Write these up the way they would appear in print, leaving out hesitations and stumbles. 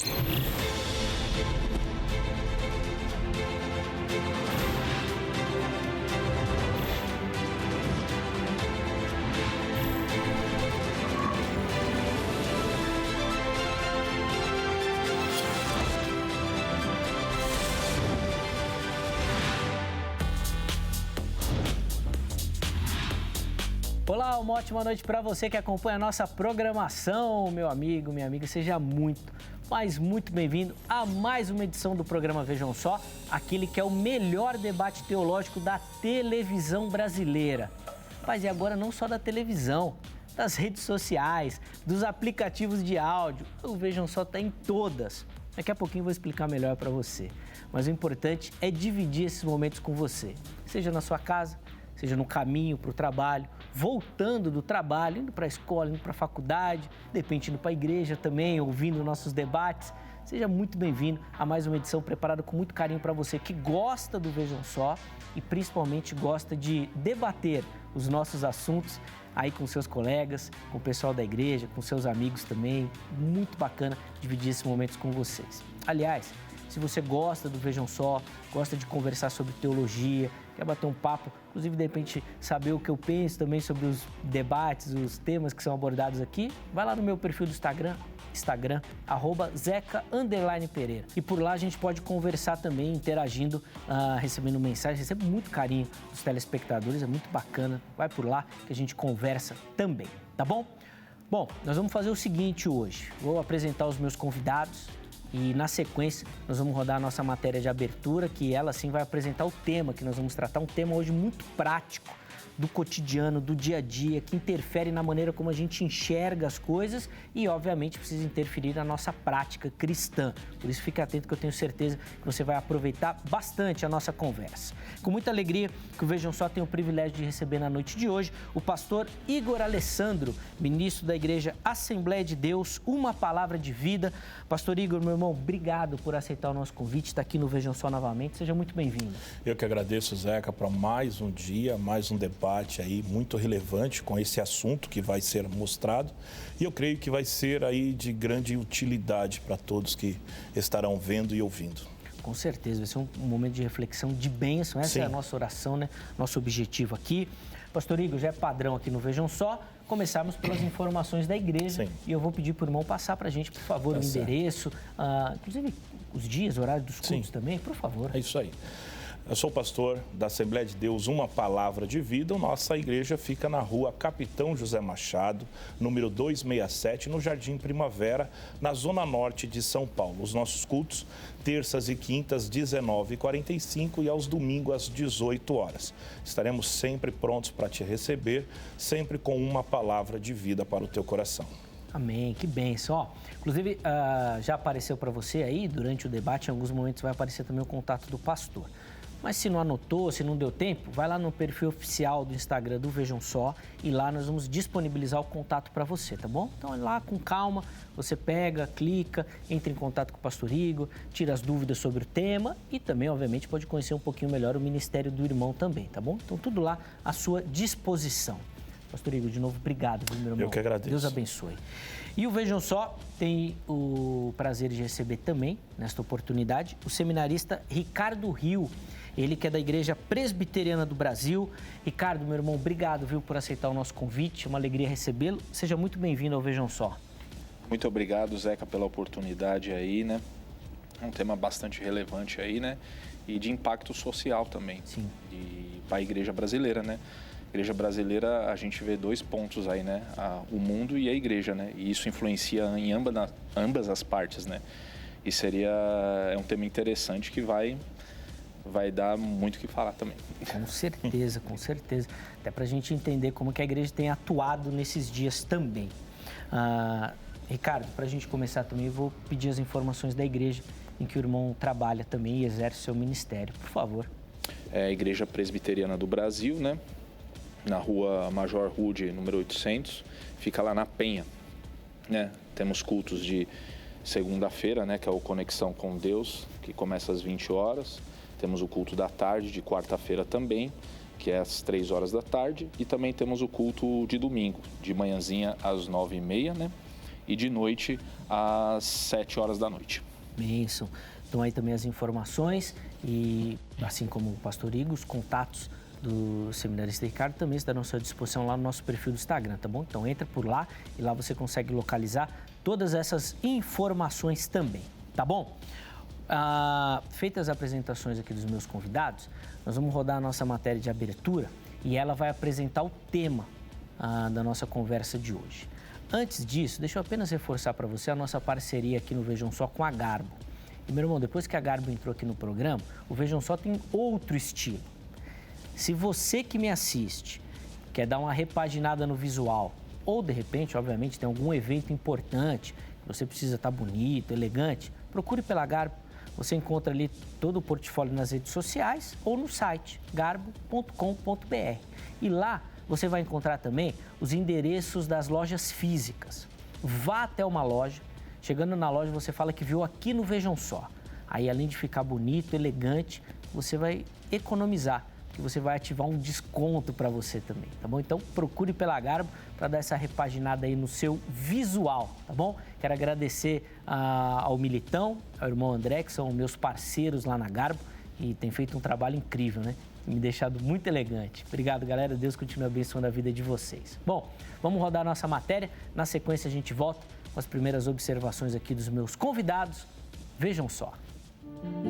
Olá, uma ótima noite para você que acompanha a nossa programação, meu amigo, minha amiga. Seja muito, mas muito bem-vindo a mais uma edição do programa Vejam Só, aquele que é o melhor debate teológico da televisão brasileira. Mas e agora não só da televisão, das redes sociais, dos aplicativos de áudio. O Vejam Só está em todas. Daqui a pouquinho eu vou explicar melhor para você. Mas o importante é dividir esses momentos com você, seja na sua casa, seja no caminho para o trabalho, voltando do trabalho, indo para a escola, indo para a faculdade, de repente indo para a igreja também, ouvindo nossos debates. Seja muito bem-vindo a mais uma edição preparada com muito carinho para você que gosta do Vejam Só e principalmente gosta de debater os nossos assuntos aí com seus colegas, com o pessoal da igreja, com seus amigos também. Muito bacana dividir esses momentos com vocês. Aliás, se você gosta do Vejam Só, gosta de conversar sobre teologia, quer bater um papo, inclusive de repente saber o que eu penso também sobre os debates, os temas que são abordados aqui, vai lá no meu perfil do Instagram, @zeca_pereira. E por lá a gente pode conversar também, interagindo, recebendo mensagens, recebo muito carinho dos telespectadores, é muito bacana. Vai por lá que a gente conversa também, tá bom? Bom, nós vamos fazer o seguinte hoje, vou apresentar os meus convidados. E, na sequência, nós vamos rodar a nossa matéria de abertura, que ela, sim, vai apresentar o tema que nós vamos tratar. Um tema hoje muito prático, do cotidiano, do dia a dia, que interfere na maneira como a gente enxerga as coisas e, obviamente, precisa interferir na nossa prática cristã. Por isso, fique atento que eu tenho certeza que você vai aproveitar bastante a nossa conversa. Com muita alegria que o Vejam Só tem o privilégio de receber na noite de hoje o pastor Igor Alessandro, ministro da Igreja Assembleia de Deus, Uma Palavra de Vida. Pastor Igor, meu irmão, obrigado por aceitar o nosso convite, está aqui no Vejam Só novamente. Seja muito bem-vindo. Eu que agradeço, Zeca, para mais um dia, mais um debate aí muito relevante com esse assunto que vai ser mostrado e eu creio que vai ser aí de grande utilidade para todos que estarão vendo e ouvindo. Com certeza, vai ser um momento de reflexão, de bênção, essa Sim. é a nossa oração, né? Nosso objetivo aqui. Pastor Igor, já é padrão aqui no Vejam Só, começarmos pelas informações da igreja. Sim. E eu vou pedir para o irmão passar para a gente, por favor, o endereço, inclusive os dias, horário dos cultos Sim. também, por favor. É isso aí. Eu sou pastor da Assembleia de Deus, Uma Palavra de Vida. Nossa igreja fica na rua Capitão José Machado, número 267, no Jardim Primavera, na zona norte de São Paulo. Os nossos cultos, terças e quintas, 19h45 e aos domingos, às 18 horas. Estaremos sempre prontos para te receber, sempre com uma palavra de vida para o teu coração. Amém, que bênção. Ó, inclusive, já apareceu para você aí, durante o debate, em alguns momentos vai aparecer também o contato do pastor. Mas se não anotou, se não deu tempo, vai lá no perfil oficial do Instagram do Vejam Só e lá nós vamos disponibilizar o contato para você, tá bom? Então, lá com calma, você pega, clica, entra em contato com o pastor Igor, tira as dúvidas sobre o tema e também, obviamente, pode conhecer um pouquinho melhor o ministério do irmão também, tá bom? Então, tudo lá à sua disposição. Pastor Igor, de novo, obrigado, meu irmão. Eu que agradeço. Deus abençoe. E o Vejam Só tem o prazer de receber também, nesta oportunidade, o seminarista Ricardo Rio. Ele que é da Igreja Presbiteriana do Brasil. Ricardo, meu irmão, obrigado, viu, por aceitar o nosso convite. É uma alegria recebê-lo. Seja muito bem-vindo ao Vejam Só. Muito obrigado, Zeca, pela oportunidade aí, né? É um tema bastante relevante aí, né? E de impacto social também. Sim. Para a igreja brasileira, né? A igreja brasileira, a gente vê dois pontos aí, né? O mundo e a igreja, né? E isso influencia em ambas as partes, né? E é um tema interessante que vai dar muito o que falar também. Com certeza, com certeza. Até para a gente entender como que a igreja tem atuado nesses dias também. Ricardo, para a gente começar também, eu vou pedir as informações da igreja em que o irmão trabalha também e exerce seu ministério, por favor. É a Igreja Presbiteriana do Brasil, né? Na rua Major Rude, número 800, fica lá na Penha, né? Temos cultos de segunda-feira, né? Que é o Conexão com Deus, que começa às 20 horas. Temos o culto da tarde, de quarta-feira também, que é às 3 horas da tarde. E também temos o culto de domingo, de manhãzinha às 9h30, né? e de noite às 7 horas da noite. Isso. Então aí também as informações e, assim como o pastor Igor, os contatos do seminarista Ricardo também estarão à sua disposição lá no nosso perfil do Instagram, tá bom? Então entra por lá e lá você consegue localizar todas essas informações também, tá bom? Feitas as apresentações aqui dos meus convidados, nós vamos rodar a nossa matéria de abertura e ela vai apresentar o tema da nossa conversa de hoje. Antes disso, deixa eu apenas reforçar para você a nossa parceria aqui no Vejam Só com a Garbo. E, meu irmão, depois que a Garbo entrou aqui no programa, o Vejam Só tem outro estilo. Se você que me assiste quer dar uma repaginada no visual ou, de repente, obviamente, tem algum evento importante, que você precisa estar bonito, elegante, procure pela Garbo. Você encontra ali todo o portfólio nas redes sociais ou no site garbo.com.br. E lá você vai encontrar também os endereços das lojas físicas. Vá até uma loja, chegando na loja você fala que viu aqui no Vejam Só. Aí, além de ficar bonito, elegante, você vai economizar, porque você vai ativar um desconto para você também, tá bom? Então, procure pela Garbo para dar essa repaginada aí no seu visual, tá bom? Quero agradecer ao Militão, ao irmão André, que são meus parceiros lá na Garbo e tem feito um trabalho incrível, né? Me deixado muito elegante. Obrigado, galera. Deus continue abençoando a vida de vocês. Bom, vamos rodar a nossa matéria. Na sequência, a gente volta com as primeiras observações aqui dos meus convidados. Vejam só.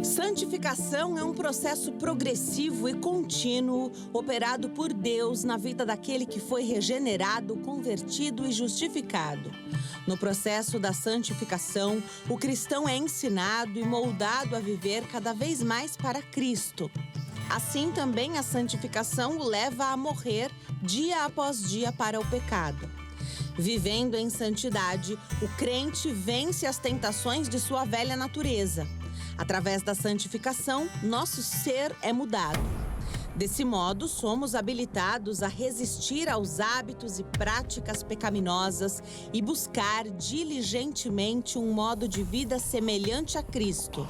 Santificação é um processo progressivo e contínuo operado por Deus na vida daquele que foi regenerado, convertido e justificado. No processo da santificação, o cristão é ensinado e moldado a viver cada vez mais para Cristo. Assim também a santificação o leva a morrer dia após dia para o pecado. Vivendo em santidade, o crente vence as tentações de sua velha natureza. Através da santificação, nosso ser é mudado. Desse modo, somos habilitados a resistir aos hábitos e práticas pecaminosas e buscar diligentemente um modo de vida semelhante a Cristo.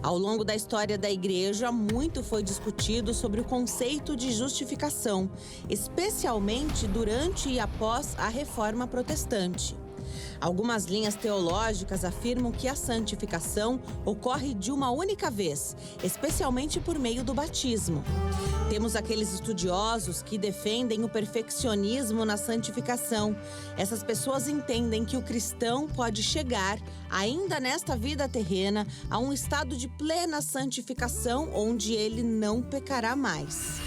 Ao longo da história da Igreja, muito foi discutido sobre o conceito de justificação, especialmente durante e após a Reforma Protestante. Algumas linhas teológicas afirmam que a santificação ocorre de uma única vez, especialmente por meio do batismo. Temos aqueles estudiosos que defendem o perfeccionismo na santificação. Essas pessoas entendem que o cristão pode chegar, ainda nesta vida terrena, a um estado de plena santificação onde ele não pecará mais.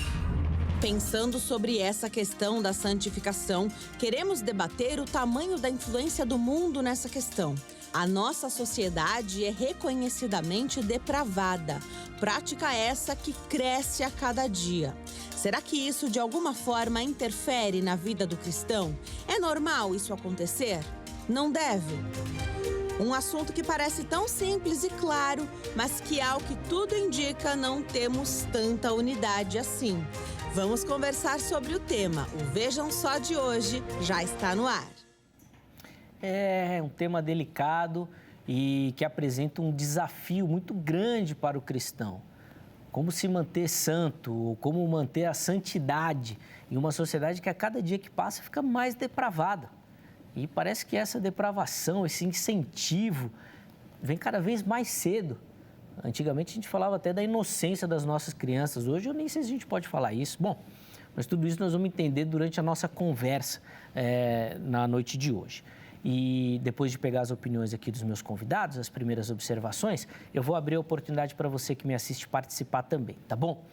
Pensando sobre essa questão da santificação, queremos debater o tamanho da influência do mundo nessa questão. A nossa sociedade é reconhecidamente depravada, prática essa que cresce a cada dia. Será que isso de alguma forma interfere na vida do cristão? É normal isso acontecer? Não deve? Um assunto que parece tão simples e claro, mas que, ao que tudo indica, não temos tanta unidade assim. Vamos conversar sobre o tema. O Vejam Só de hoje já está no ar. É um tema delicado e que apresenta um desafio muito grande para o cristão. Como se manter santo, ou como manter a santidade em uma sociedade que a cada dia que passa fica mais depravada. E parece que essa depravação, esse incentivo, vem cada vez mais cedo. Antigamente a gente falava até da inocência das nossas crianças. Hoje eu nem sei se a gente pode falar isso. Bom, mas tudo isso nós vamos entender durante a nossa conversa na noite de hoje. E depois de pegar as opiniões aqui dos meus convidados, as primeiras observações, eu vou abrir a oportunidade para você que me assiste participar também, tá bom?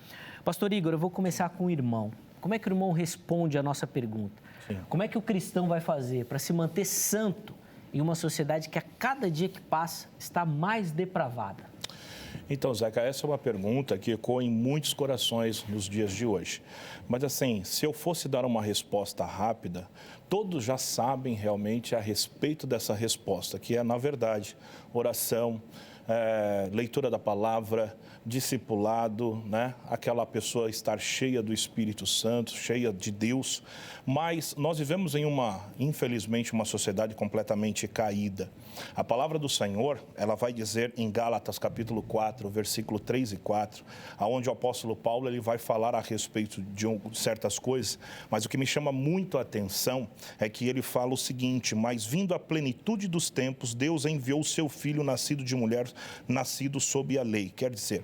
Pastor Igor, eu vou começar com o irmão. Como é que o irmão responde à nossa pergunta? Sim. Como é que o cristão vai fazer para se manter santo em uma sociedade que a cada dia que passa está mais depravada? Então, Zeca, essa é uma pergunta que ecoa em muitos corações nos dias de hoje. Mas, assim, se eu fosse dar uma resposta rápida, todos já sabem realmente a respeito dessa resposta, que é, na verdade, oração, leitura da palavra, discipulado, né? Aquela pessoa estar cheia do Espírito Santo, cheia de Deus. Mas nós vivemos em infelizmente, uma sociedade completamente caída. A palavra do Senhor, ela vai dizer em Gálatas capítulo 4, versículo 3 e 4, onde o apóstolo Paulo ele vai falar a respeito de certas coisas, mas o que me chama muito a atenção é que ele fala o seguinte: mas vindo a plenitude dos tempos, Deus enviou o seu filho nascido de mulher, nascido sob a lei. Quer dizer,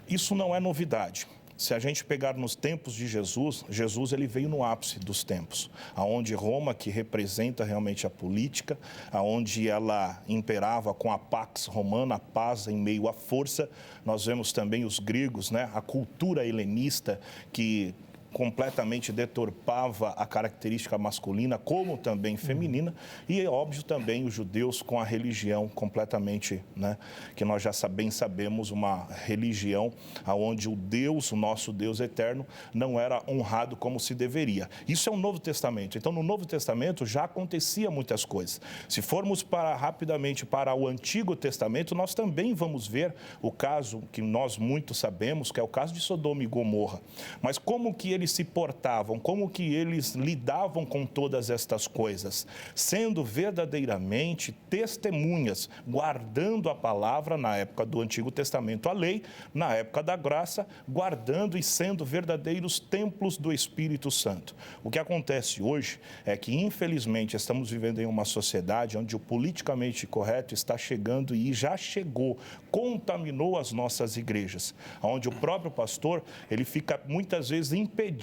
isso não é novidade. Se a gente pegar nos tempos de Jesus, ele veio no ápice dos tempos, aonde Roma, que representa realmente a política, aonde ela imperava com a pax romana, a paz em meio à força. Nós vemos também os gregos, né? A cultura helenista que completamente deturpava a característica masculina, como também feminina, e é óbvio também os judeus com a religião completamente, né, que nós já bem sabemos, uma religião onde o Deus, o nosso Deus eterno, não era honrado como se deveria. Isso é o Novo Testamento. Então, no Novo Testamento já acontecia muitas coisas. Se formos rapidamente para o Antigo Testamento, nós também vamos ver o caso que nós muito sabemos, que é o caso de Sodoma e Gomorra. Mas como que eles se portavam, como que eles lidavam com todas estas coisas, sendo verdadeiramente testemunhas, guardando a palavra na época do Antigo Testamento, a lei, na época da graça, guardando e sendo verdadeiros templos do Espírito Santo. O que acontece hoje é que, infelizmente, estamos vivendo em uma sociedade onde o politicamente correto está chegando e já chegou, contaminou as nossas igrejas, onde o próprio pastor, ele fica muitas vezes impedido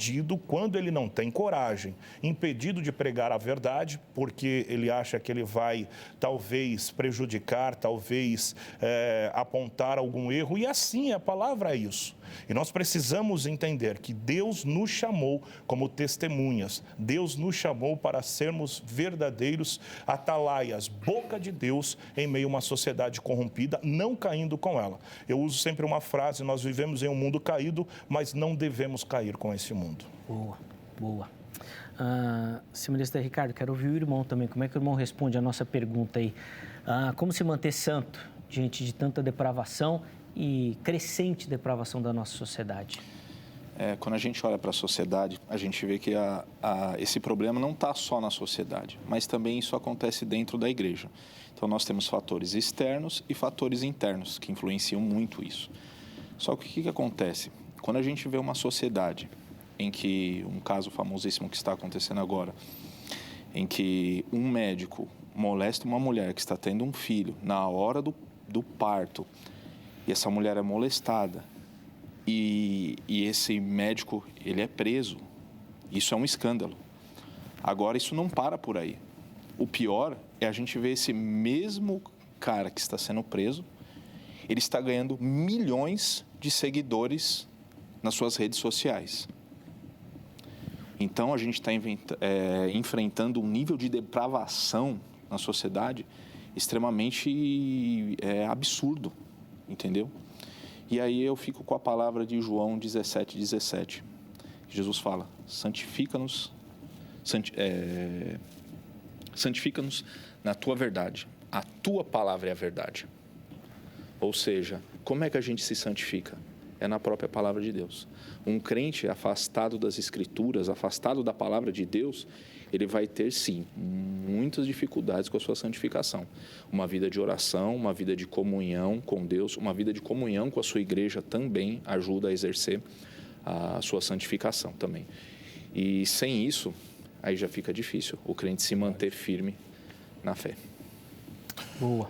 quando ele não tem coragem, impedido de pregar a verdade, porque ele acha que ele vai talvez prejudicar, talvez apontar algum erro, e assim a palavra é isso. E nós precisamos entender que Deus nos chamou como testemunhas, Deus nos chamou para sermos verdadeiros atalaias, boca de Deus em meio a uma sociedade corrompida, não caindo com ela. Eu uso sempre uma frase: nós vivemos em um mundo caído, mas não devemos cair com esse mundo. Boa, boa. Seminarista Ricardo, quero ouvir o irmão também. Como é que o irmão responde a nossa pergunta aí? Como se manter santo diante de tanta depravação e crescente depravação da nossa sociedade? Quando a gente olha para a sociedade, a gente vê que esse problema não está só na sociedade, mas também isso acontece dentro da igreja. Então, nós temos fatores externos e fatores internos que influenciam muito isso. Só que o que acontece? Quando a gente vê uma sociedade em que, um caso famosíssimo que está acontecendo agora, em que um médico molesta uma mulher que está tendo um filho na hora do parto, e essa mulher é molestada, e esse médico, ele é preso. Isso é um escândalo. Agora, isso não para por aí. O pior é a gente ver esse mesmo cara que está sendo preso, ele está ganhando milhões de seguidores nas suas redes sociais. Então, a gente está enfrentando um nível de depravação na sociedade extremamente absurdo, entendeu? E aí eu fico com a palavra de João 17:17, que Jesus fala: santifica-nos na tua verdade, a tua palavra é a verdade. Ou seja, como é que a gente se santifica? É na própria palavra de Deus. Um crente afastado das Escrituras, afastado da palavra de Deus, ele vai ter, sim, muitas dificuldades com a sua santificação. Uma vida de oração, uma vida de comunhão com Deus, uma vida de comunhão com a sua igreja também ajuda a exercer a sua santificação também. E sem isso, aí já fica difícil o crente se manter firme na fé. Boa.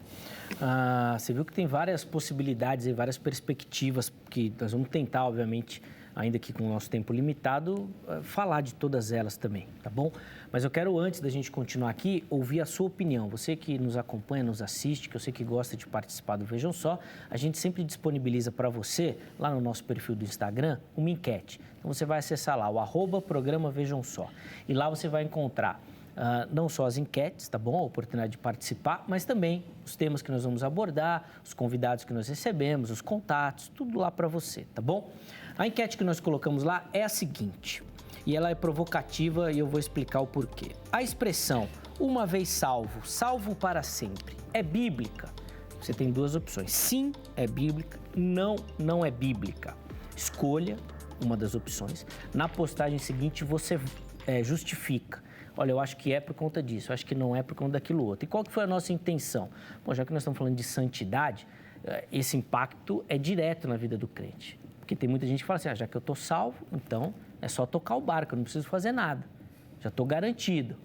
Você viu que tem várias possibilidades e várias perspectivas que nós vamos tentar, obviamente, ainda que com o nosso tempo limitado, falar de todas elas também, tá bom? Mas eu quero, antes da gente continuar aqui, ouvir a sua opinião. Você que nos acompanha, nos assiste, que eu sei que gosta de participar do Vejam Só, a gente sempre disponibiliza para você, lá no nosso perfil do Instagram, uma enquete. Então você vai acessar lá, o @programa Vejam Só. E lá você vai encontrar não só as enquetes, tá bom? A oportunidade de participar, mas também os temas que nós vamos abordar, os convidados que nós recebemos, os contatos, tudo lá para você, tá bom? A enquete que nós colocamos lá é a seguinte, e ela é provocativa e eu vou explicar o porquê. A expressão "uma vez salvo, salvo para sempre" é bíblica? Você tem duas opções. Sim, é bíblica. Não, não é bíblica. Escolha uma das opções. Na postagem seguinte, você justifica. Olha, eu acho que é por conta disso, eu acho que não é por conta daquilo outro. E qual que foi a nossa intenção? Bom, já que nós estamos falando de santidade, esse impacto é direto na vida do crente. Porque tem muita gente que fala assim, já que eu estou salvo, então é só tocar o barco, eu não preciso fazer nada. Já estou garantido.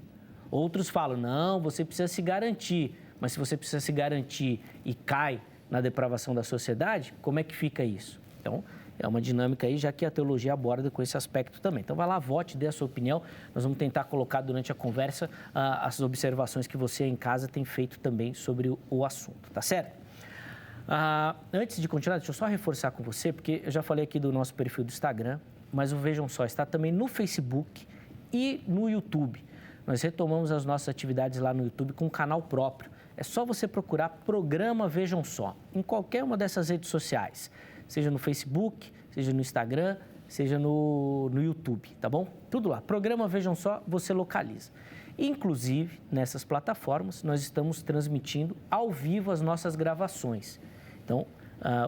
Outros falam, não, você precisa se garantir. Mas se você precisa se garantir e cai na depravação da sociedade, como é que fica isso? Então, é uma dinâmica aí, já que a teologia aborda com esse aspecto também. Então, vai lá, vote, dê a sua opinião. Nós vamos tentar colocar durante a conversa as observações que você em casa tem feito também sobre o assunto, tá certo? Antes de continuar, deixa eu só reforçar com você, porque eu já falei aqui do nosso perfil do Instagram, mas o Vejam Só está também no Facebook e no YouTube. Nós retomamos as nossas atividades lá no YouTube com um canal próprio. É só você procurar Programa Vejam Só, em qualquer uma dessas redes sociais, seja no Facebook, seja no Instagram, seja no YouTube, tá bom? Tudo lá. Programa Vejam Só, você localiza. Inclusive, nessas plataformas, nós estamos transmitindo ao vivo as nossas gravações. Então,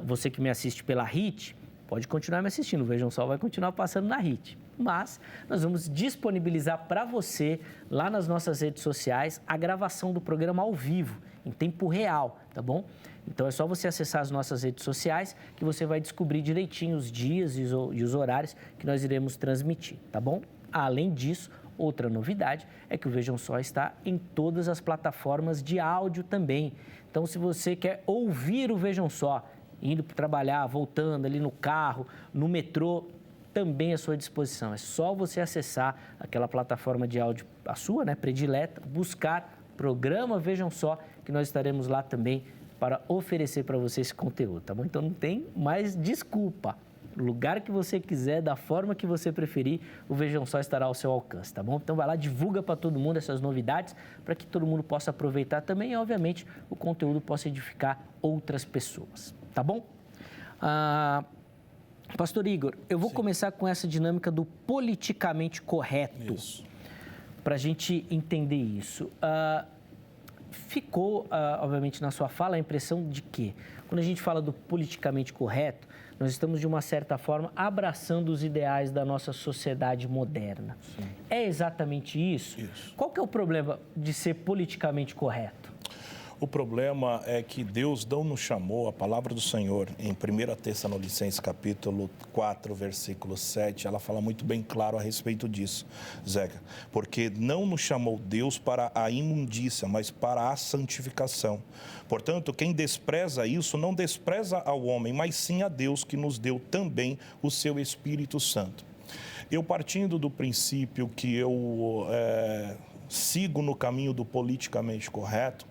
você que me assiste pela HIT, pode continuar me assistindo. O Vejam Só vai continuar passando na HIT. Mas nós vamos disponibilizar para você, lá nas nossas redes sociais, a gravação do programa ao vivo, em tempo real, tá bom? Então, é só você acessar as nossas redes sociais que você vai descobrir direitinho os dias e os horários que nós iremos transmitir, tá bom? Além disso, outra novidade é que o Vejam Só está em todas as plataformas de áudio também. Então, se você quer ouvir o Vejam Só, indo para trabalhar, voltando ali no carro, no metrô, também à sua disposição. É só você acessar aquela plataforma de áudio, a sua, né, predileta, buscar Programa Vejam Só, que nós estaremos lá também para oferecer para você esse conteúdo, tá bom? Então não tem mais desculpa. O lugar que você quiser, da forma que você preferir, o Vejam Só estará ao seu alcance, tá bom? Então vai lá, divulga para todo mundo essas novidades, para que todo mundo possa aproveitar também e, obviamente, o conteúdo possa edificar outras pessoas, tá bom? Pastor Igor, eu vou começar com essa dinâmica do politicamente correto, para a gente entender isso. Ficou, obviamente, na sua fala a impressão de que, quando a gente fala do politicamente correto, nós estamos, de uma certa forma, abraçando os ideais da nossa sociedade moderna. Sim. É exatamente isso? Qual que é o problema de ser politicamente correto? O problema é que Deus não nos chamou, a palavra do Senhor, em 1 Tessalonicenses, capítulo 4, versículo 7, ela fala muito bem claro a respeito disso, Zeca. Porque não nos chamou Deus para a imundícia, mas para a santificação. Portanto, quem despreza isso, não despreza ao homem, mas sim a Deus, que nos deu também o seu Espírito Santo. Eu, partindo do princípio que eu sigo no caminho do politicamente correto,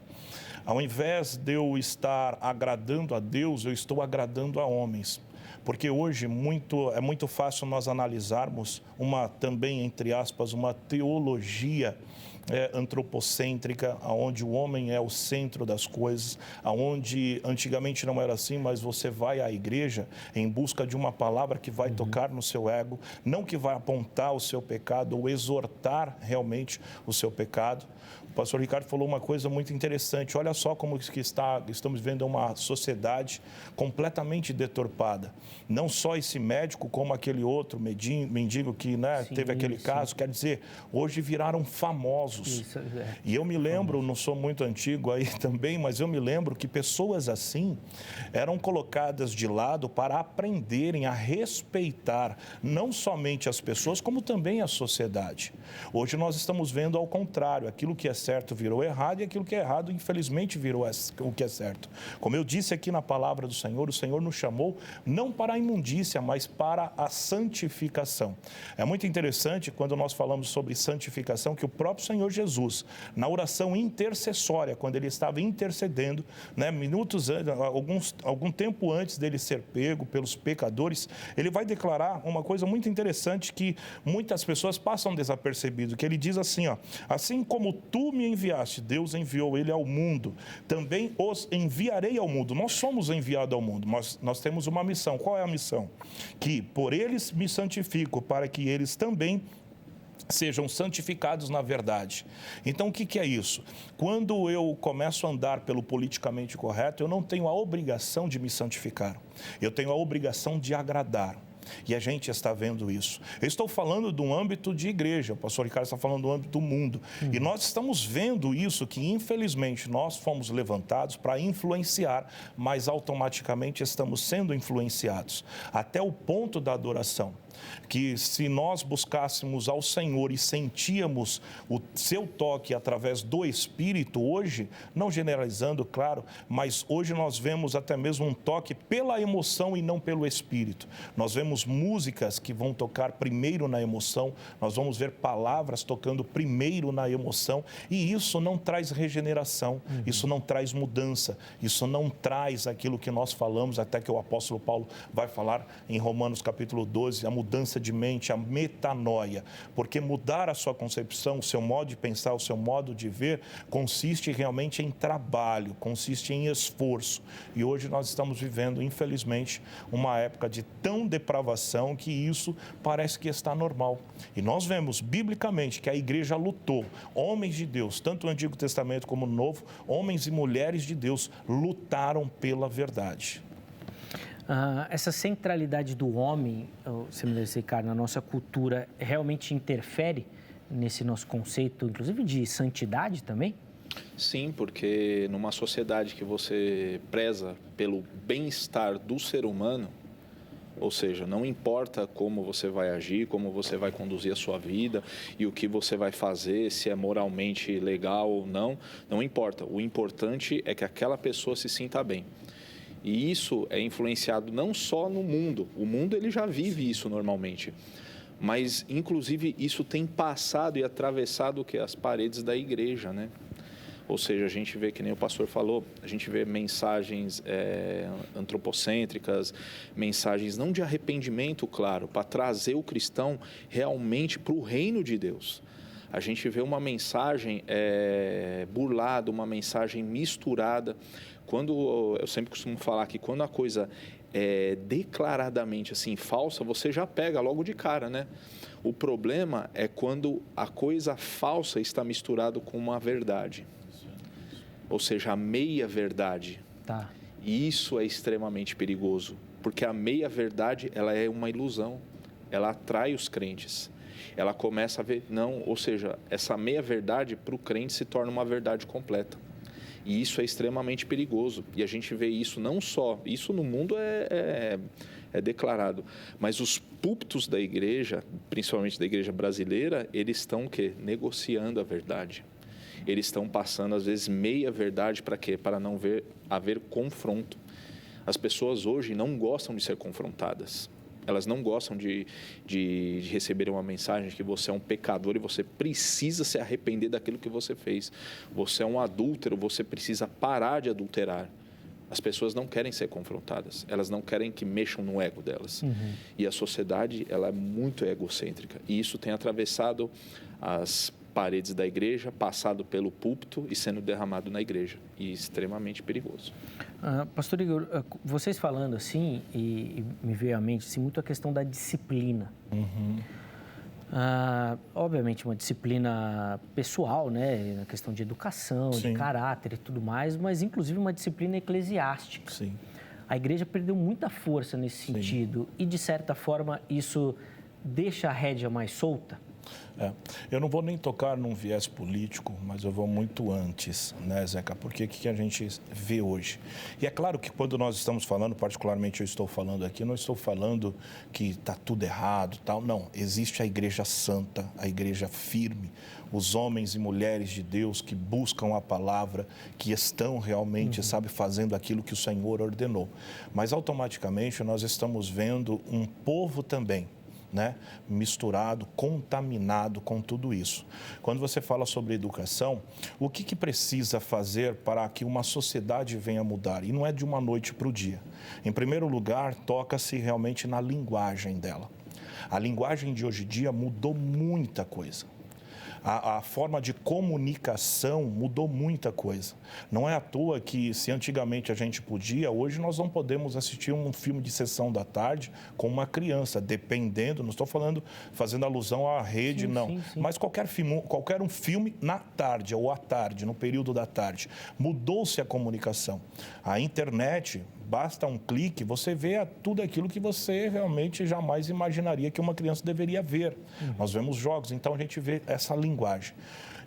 ao invés de eu estar agradando a Deus, eu estou agradando a homens. Porque hoje é muito fácil nós analisarmos também, entre aspas, uma teologia antropocêntrica, onde o homem é o centro das coisas, onde antigamente não era assim, mas você vai à igreja em busca de uma palavra que vai tocar no seu ego, não que vai apontar o seu pecado ou exortar realmente o seu pecado. O pastor Ricardo falou uma coisa muito interessante. Olha só como estamos vendo uma sociedade completamente deturpada. Não só esse médico, como aquele outro mendigo que teve aquele caso. Quer dizer, hoje viraram famosos. Isso, E eu me lembro, não sou muito antigo aí também, mas eu me lembro que pessoas assim eram colocadas de lado para aprenderem a respeitar não somente as pessoas, como também a sociedade. Hoje nós estamos vendo ao contrário. Aquilo que é certo virou errado e aquilo que é errado, infelizmente, virou o que é certo. Como eu disse aqui na palavra do Senhor, o Senhor nos chamou não para a imundícia, mas para a santificação. É muito interessante quando nós falamos sobre santificação, que o próprio Senhor Jesus, na oração intercessória, quando ele estava intercedendo, algum tempo antes dele ser pego pelos pecadores, ele vai declarar uma coisa muito interessante que muitas pessoas passam desapercebido, que ele diz assim, assim como tu me enviaste, Deus enviou ele ao mundo, também os enviarei ao mundo. Nós somos enviados ao mundo, mas nós temos uma missão. Qual é a missão? Que por eles me santifico, para que eles também sejam santificados na verdade. Então, o que é isso? Quando eu começo a andar pelo politicamente correto, eu não tenho a obrigação de me santificar. Eu tenho a obrigação de agradar. E a gente está vendo isso. Eu estou falando de um âmbito de igreja, o pastor Ricardo está falando do âmbito do mundo. E nós estamos vendo isso, que infelizmente nós fomos levantados para influenciar, mas automaticamente estamos sendo influenciados, até o ponto da adoração. que se nós buscássemos ao Senhor e sentíamos o seu toque através do Espírito, hoje, não generalizando, claro, mas hoje nós vemos até mesmo um toque pela emoção e não pelo Espírito. Nós vemos músicas que vão tocar primeiro na emoção, nós vamos ver palavras tocando primeiro na emoção, e isso não traz regeneração, isso não traz mudança, isso não traz aquilo que nós falamos, até que o apóstolo Paulo vai falar em Romanos capítulo 12, a mudança de mente, a metanoia, porque mudar a sua concepção, o seu modo de pensar, o seu modo de ver, consiste realmente em trabalho, consiste em esforço. E hoje nós estamos vivendo, infelizmente, uma época de tão depravação que isso parece que está normal. E nós vemos, biblicamente, que a igreja lutou, homens de Deus, tanto no Antigo Testamento como no Novo, homens e mulheres de Deus lutaram pela verdade. Essa centralidade do homem, Seminarista Ricardo, na nossa cultura, realmente interfere nesse nosso conceito, inclusive de santidade também? Sim, porque numa sociedade que você preza pelo bem-estar do ser humano, ou seja, não importa como você vai agir, como você vai conduzir a sua vida e o que você vai fazer, se é moralmente legal ou não, não importa. O importante é que aquela pessoa se sinta bem. E isso é influenciado não só no mundo, o mundo ele já vive isso normalmente, mas inclusive isso tem passado e atravessado o que? As paredes da igreja, né? Ou seja, a gente vê, que nem o pastor falou, a gente vê mensagens antropocêntricas, mensagens não de arrependimento, claro, para trazer o cristão realmente para o reino de Deus. A gente vê uma mensagem burlada, uma mensagem misturada. Quando eu sempre costumo falar que quando a coisa é declaradamente assim falsa, você já pega logo de cara, né? O problema é quando a coisa falsa está misturada com uma verdade. Ou seja, a meia-verdade. Tá. E isso é extremamente perigoso, porque a meia-verdade, ela é uma ilusão. Ela atrai os crentes. Ela começa a ver, não, ou seja, essa meia-verdade para o crente se torna uma verdade completa. E isso é extremamente perigoso. E a gente vê isso não só, isso no mundo é declarado, mas os púlpitos da igreja, principalmente da igreja brasileira, eles estão o quê? Negociando a verdade. Eles estão passando, às vezes, meia-verdade para quê? Para não haver confronto. As pessoas hoje não gostam de ser confrontadas. Elas não gostam de receber uma mensagem de que você é um pecador e você precisa se arrepender daquilo que você fez. Você é um adúltero, você precisa parar de adulterar. As pessoas não querem ser confrontadas, elas não querem que mexam no ego delas. E a sociedade, ela é muito egocêntrica. E isso tem atravessado as paredes da igreja, passado pelo púlpito e sendo derramado na igreja. E extremamente perigoso. Pastor Igor, vocês falando assim, e me veio à mente assim, muito a questão da disciplina. Obviamente uma disciplina pessoal, né, na questão de educação, Sim. de caráter e tudo mais, mas inclusive uma disciplina eclesiástica. Sim. A igreja perdeu muita força nesse sentido e, de certa forma, isso deixa a rédea mais solta? Eu não vou nem tocar num viés político, mas eu vou muito antes, né, Zeca? Porque o que a gente vê hoje? E é claro que quando nós estamos falando, particularmente eu estou falando aqui, não estou falando que está tudo errado, tal. Não, existe a igreja santa, a igreja firme, os homens e mulheres de Deus que buscam a palavra, que estão realmente, sabe, fazendo aquilo que o Senhor ordenou. Mas automaticamente nós estamos vendo um povo também, né, misturado, contaminado com tudo isso. Quando você fala sobre educação, o que precisa fazer para que uma sociedade venha mudar? E não é de uma noite para o dia. Em primeiro lugar, toca-se realmente na linguagem dela. A linguagem de hoje em dia mudou muita coisa. A forma de comunicação mudou muita coisa. Não é à toa que, se antigamente a gente podia, hoje nós não podemos assistir um filme de sessão da tarde com uma criança, dependendo, não estou fazendo alusão à rede, Sim, não. sim. Mas qualquer um filme na tarde ou à tarde, no período da tarde. Mudou-se a comunicação. A internet, basta um clique, você vê tudo aquilo que você realmente jamais imaginaria que uma criança deveria ver. Nós vemos jogos, então a gente vê essa linguagem.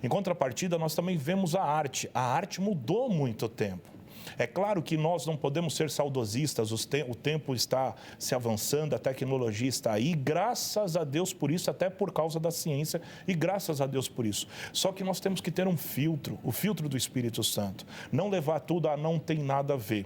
Em contrapartida, nós também vemos a arte. A arte mudou muito tempo. É claro que nós não podemos ser saudosistas, o tempo está se avançando, a tecnologia está aí, graças a Deus por isso, até por causa da ciência, e graças a Deus por isso. Só que nós temos que ter um filtro, o filtro do Espírito Santo. Não levar tudo a não tem nada a ver.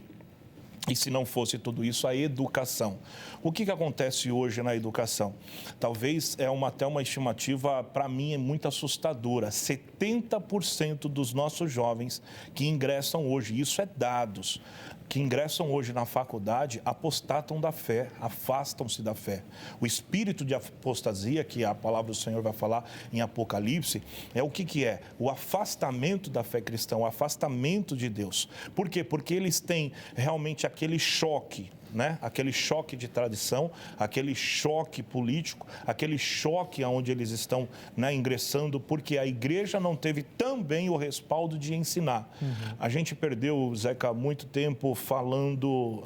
E se não fosse tudo isso, a educação. O que acontece hoje na educação? Talvez até uma estimativa, para mim, é muito assustadora. 70% dos nossos jovens que ingressam hoje, isso é dados, que ingressam hoje na faculdade, apostatam da fé, afastam-se da fé. O espírito de apostasia, que a palavra do Senhor vai falar em Apocalipse, é o que é? O afastamento da fé cristã, o afastamento de Deus. Por quê? Porque eles têm realmente aquele choque, né? Aquele choque de tradição, aquele choque político, aquele choque onde eles estão, né, ingressando, porque a igreja não teve também o respaldo de ensinar. A gente perdeu, Zeca, muito tempo falando,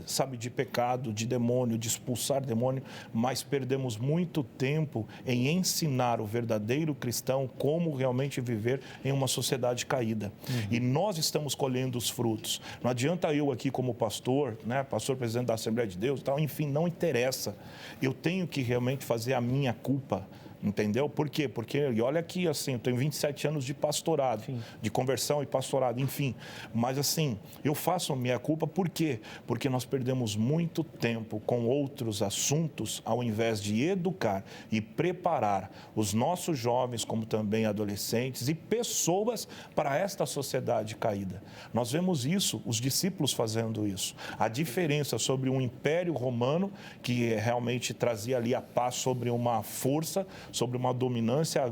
sabe, de pecado, de demônio, de expulsar demônio, mas perdemos muito tempo em ensinar o verdadeiro cristão como realmente viver em uma sociedade caída. E nós estamos colhendo os frutos. Não adianta eu aqui como pastor, né, pastor presidente da Assembleia de Deus, tal, enfim, não interessa. Eu tenho que realmente fazer a minha culpa, entendeu? Por quê? Porque, olha aqui, assim, eu tenho 27 anos de pastorado, sim, de conversão e pastorado, enfim. Mas, assim, eu faço a minha culpa, por quê? Porque nós perdemos muito tempo com outros assuntos, ao invés de educar e preparar os nossos jovens, como também adolescentes e pessoas para esta sociedade caída. Nós vemos isso, os discípulos fazendo isso. A diferença sobre um império romano, que realmente trazia ali a paz sobre uma força, sobre uma dominância,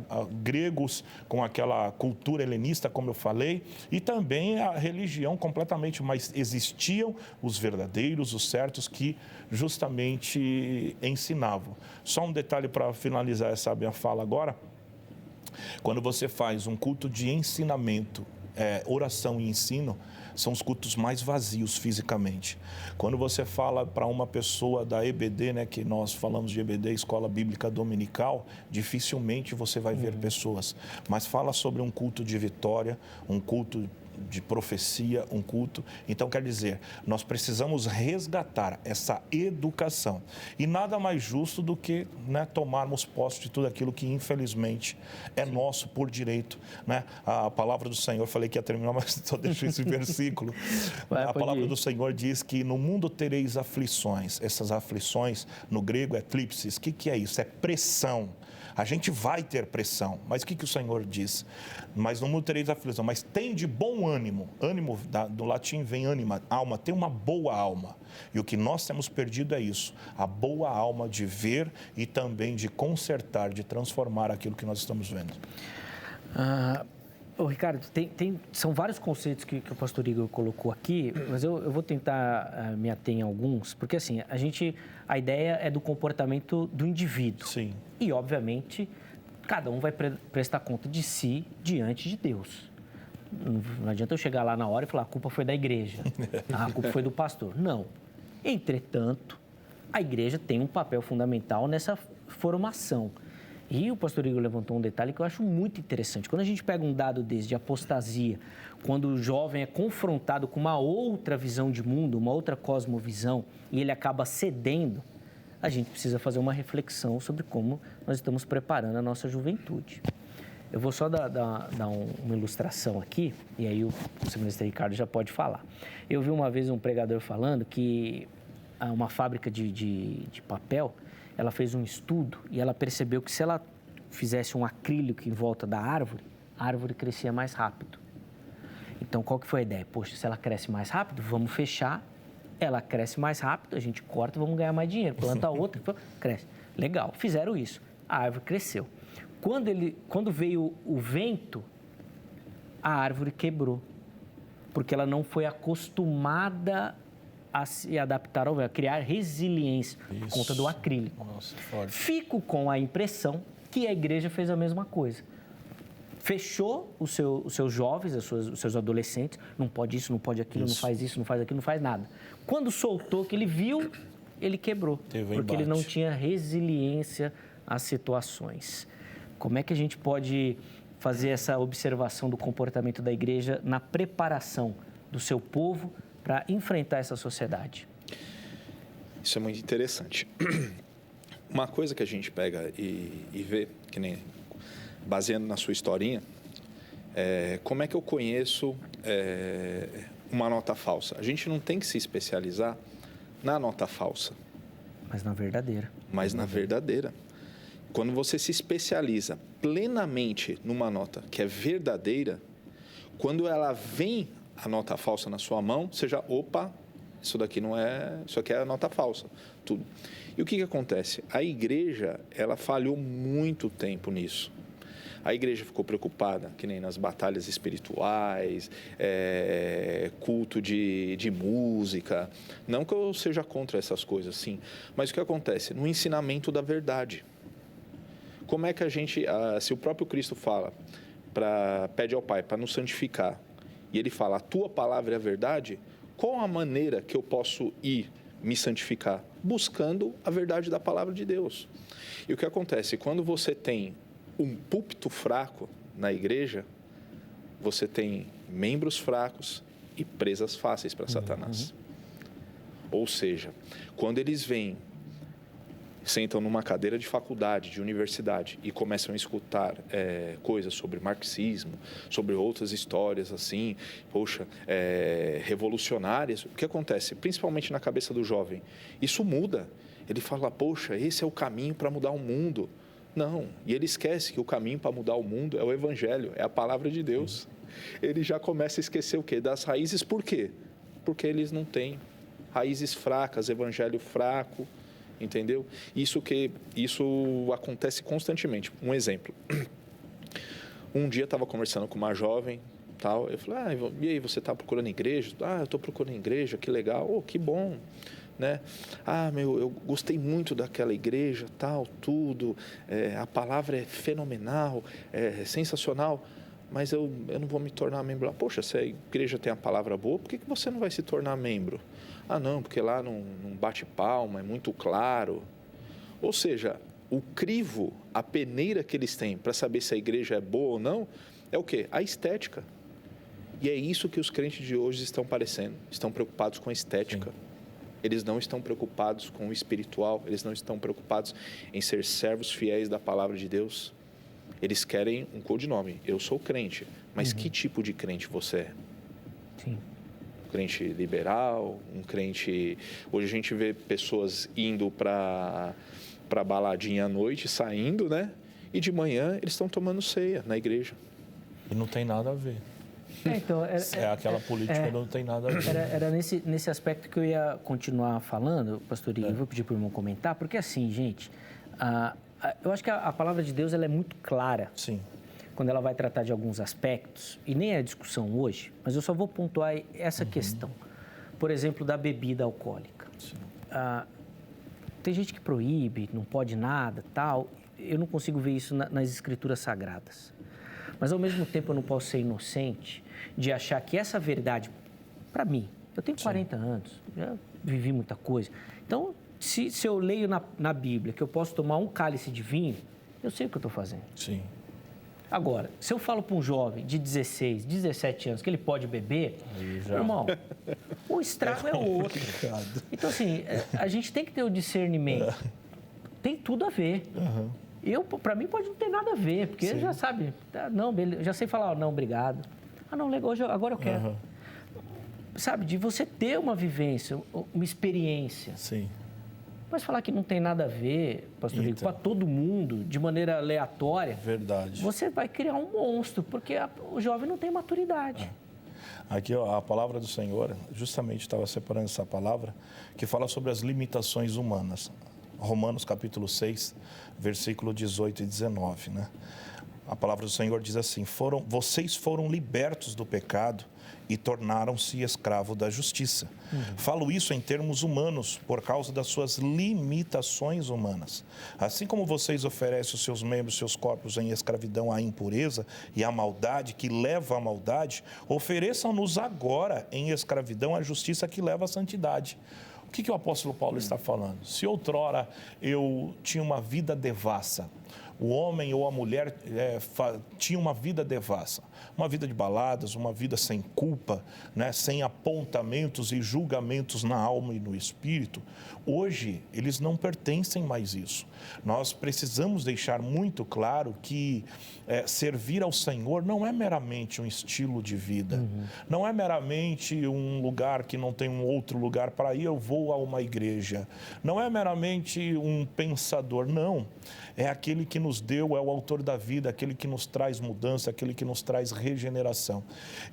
gregos com aquela cultura helenista, como eu falei, e também a religião completamente, mas existiam os verdadeiros, os certos, que justamente ensinavam. Só um detalhe para finalizar essa minha fala agora. Quando você faz um culto de ensinamento, oração e ensino, são os cultos mais vazios fisicamente. Quando você fala para uma pessoa da EBD, né, que nós falamos de EBD, Escola Bíblica Dominical, dificilmente você vai ver pessoas. Mas fala sobre um culto de vitória, um culto de profecia, um culto. Então, quer dizer, nós precisamos resgatar essa educação. E nada mais justo do que, né, tomarmos posse de tudo aquilo que, infelizmente, é nosso por direito. Né? A palavra do Senhor, falei que ia terminar, mas só deixo esse versículo. A palavra do Senhor diz que no mundo tereis aflições. Essas aflições, no grego, é thlipsis. O que é isso? É pressão. A gente vai ter pressão, mas o que o Senhor diz? Mas no mundo tereis aflição, mas tem de bom ânimo. Ânimo, do latim vem ânima, alma, tem uma boa alma. E o que nós temos perdido é isso, a boa alma de ver e também de consertar, de transformar aquilo que nós estamos vendo. Ricardo, são vários conceitos que o pastor Igor colocou aqui, mas eu vou tentar me ater em alguns, porque assim, a ideia é do comportamento do indivíduo. Sim. E, obviamente, cada um vai prestar conta de si diante de Deus. Não adianta eu chegar lá na hora e falar, a culpa foi da igreja, a culpa foi do pastor. Não. Entretanto, a igreja tem um papel fundamental nessa formação. E o pastor Igor levantou um detalhe que eu acho muito interessante. Quando a gente pega um dado desse de apostasia, quando o jovem é confrontado com uma outra visão de mundo, uma outra cosmovisão, e ele acaba cedendo, a gente precisa fazer uma reflexão sobre como nós estamos preparando a nossa juventude. Eu vou só dar uma ilustração aqui, e aí o seminarista Ricardo já pode falar. Eu vi uma vez um pregador falando que uma fábrica de papel, ela fez um estudo e ela percebeu que se ela fizesse um acrílico em volta da árvore, a árvore crescia mais rápido. Então, qual que foi a ideia? Poxa, se ela cresce mais rápido, vamos fechar, ela cresce mais rápido, a gente corta, vamos ganhar mais dinheiro. Planta outra, cresce. Legal, fizeram isso. A árvore cresceu. Quando veio o vento, a árvore quebrou, porque ela não foi acostumada a se adaptar ao vento, a criar resiliência por conta do acrílico. Nossa, forte. Fico com a impressão que a igreja fez a mesma coisa. Fechou os seus jovens, os seus adolescentes, não pode isso, não pode aquilo, não faz isso, não faz aquilo, não faz nada. Quando soltou, que ele viu, ele quebrou, porque ele não tinha resiliência às situações. Como é que a gente pode fazer essa observação do comportamento da igreja na preparação do seu povo para enfrentar essa sociedade? Isso é muito interessante. Uma coisa que a gente pega e vê, que nem baseando na sua historinha, como é que eu conheço uma nota falsa? A gente não tem que se especializar na nota falsa. Mas na verdadeira. Mas na verdadeira. Quando você se especializa plenamente numa nota que é verdadeira, quando ela vem, a nota falsa na sua mão, você já, opa, isso daqui não é, isso aqui é a nota falsa, tudo. E o que acontece? A igreja, ela falhou muito tempo nisso. A igreja ficou preocupada, que nem nas batalhas espirituais, culto de música. Não que eu seja contra essas coisas, sim. Mas o que acontece? No ensinamento da verdade. Como é que a gente, se o próprio Cristo fala, pede ao Pai para nos santificar, e ele fala, a tua palavra é a verdade, qual a maneira que eu posso ir me santificar? Buscando a verdade da palavra de Deus. E o que acontece? Quando você tem um púlpito fraco na igreja, você tem membros fracos e presas fáceis para Satanás. Ou seja, quando eles sentam numa cadeira de faculdade, de universidade e começam a escutar coisas sobre marxismo, sobre outras histórias assim, revolucionárias, o que acontece? Principalmente na cabeça do jovem, isso muda. Ele fala, poxa, esse é o caminho para mudar o mundo. Não, e ele esquece que o caminho para mudar o mundo é o Evangelho, é a palavra de Deus. Ele já começa a esquecer o quê? Das raízes, por quê? Porque eles não têm raízes fracas, evangelho fraco, entendeu? Isso acontece constantemente. Um exemplo. Um dia eu estava conversando com uma jovem, tal, eu falei, e aí, você está procurando igreja? Eu estou procurando igreja, que legal, que bom. Né? Eu gostei muito daquela igreja, tal, tudo, a palavra é fenomenal, é sensacional, mas eu não vou me tornar membro lá. Poxa, se a igreja tem a palavra boa, por que você não vai se tornar membro? Não, porque lá não bate palma, é muito claro. Ou seja, o crivo, a peneira que eles têm para saber se a igreja é boa ou não, é o quê? A estética. E é isso que os crentes de hoje estão parecendo, estão preocupados com a estética. Sim. Eles não estão preocupados com o espiritual, eles não estão preocupados em ser servos fiéis da palavra de Deus. Eles querem um codinome. Eu sou crente, mas que tipo de crente você é? Sim. Um crente liberal, um crente... Hoje a gente vê pessoas indo para baladinha à noite, saindo, né? E de manhã eles estão tomando ceia na igreja. E não tem nada a ver. Então, aquela política não tem nada a ver. Era nesse aspecto que eu ia continuar falando, pastor Igor, vou pedir para o irmão comentar, porque assim, gente, eu acho que a palavra de Deus ela é muito clara. Sim. Quando ela vai tratar de alguns aspectos, e nem é discussão hoje, mas eu só vou pontuar essa questão. Por exemplo, da bebida alcoólica. Tem gente que proíbe, não pode nada, tal. Eu não consigo ver isso nas escrituras sagradas. Mas, ao mesmo tempo, eu não posso ser inocente de achar que essa verdade, para mim, eu tenho 40 anos, já vivi muita coisa. Então, se eu leio na Bíblia que eu posso tomar um cálice de vinho, eu sei o que eu estou fazendo. Sim. Agora, se eu falo para um jovem de 16, 17 anos que ele pode beber, irmão, o estrago é outro. Então, assim, a gente tem que ter o discernimento. Tem tudo a ver. Para mim, pode não ter nada a ver, porque já sabe, não, beleza, já sei falar, não, obrigado. Não, legal, agora eu quero. Sabe, de você ter uma vivência, uma experiência. Sim. Mas falar que não tem nada a ver, pastor Rico, para todo mundo, de maneira aleatória. Verdade. Você vai criar um monstro, porque o jovem não tem maturidade. Aqui, a palavra do Senhor, justamente estava separando essa palavra, que fala sobre as limitações humanas. Romanos capítulo 6, versículo 18 e 19, né? A palavra do Senhor diz assim, vocês foram libertos do pecado e tornaram-se escravos da justiça. Falo isso em termos humanos, por causa das suas limitações humanas. Assim como vocês oferecem os seus membros, seus corpos em escravidão à impureza e à maldade, que leva à maldade, ofereçam-nos agora em escravidão à justiça que leva à santidade. O que o apóstolo Paulo está falando? Se outrora eu tinha uma vida devassa, o homem ou a mulher tinha uma vida devassa, uma vida de baladas, uma vida sem culpa, né? Sem apontamentos e julgamentos na alma e no espírito. Hoje, eles não pertencem mais a isso. Nós precisamos deixar muito claro que servir ao Senhor não é meramente um estilo de vida, não é meramente um lugar que não tem um outro lugar para ir, eu vou a uma igreja, não é meramente um pensador, não. É aquele que nos deu, é o autor da vida, aquele que nos traz mudança, aquele que nos traz regeneração.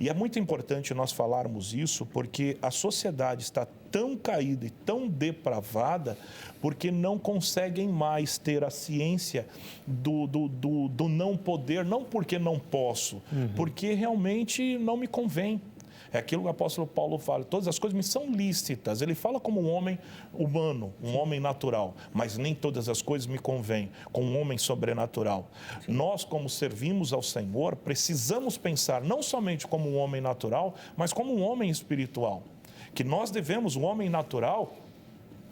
E é muito importante nós falarmos isso porque a sociedade está tão caída e tão depravada porque não conseguem mais ter a ciência do não poder, não porque não posso, porque realmente não me convém. É aquilo que o apóstolo Paulo fala, todas as coisas me são lícitas. Ele fala como um homem humano, um homem natural, mas nem todas as coisas me convêm, como um homem sobrenatural. Sim. Nós, como servimos ao Senhor, precisamos pensar não somente como um homem natural, mas como um homem espiritual. Que nós devemos, o homem natural,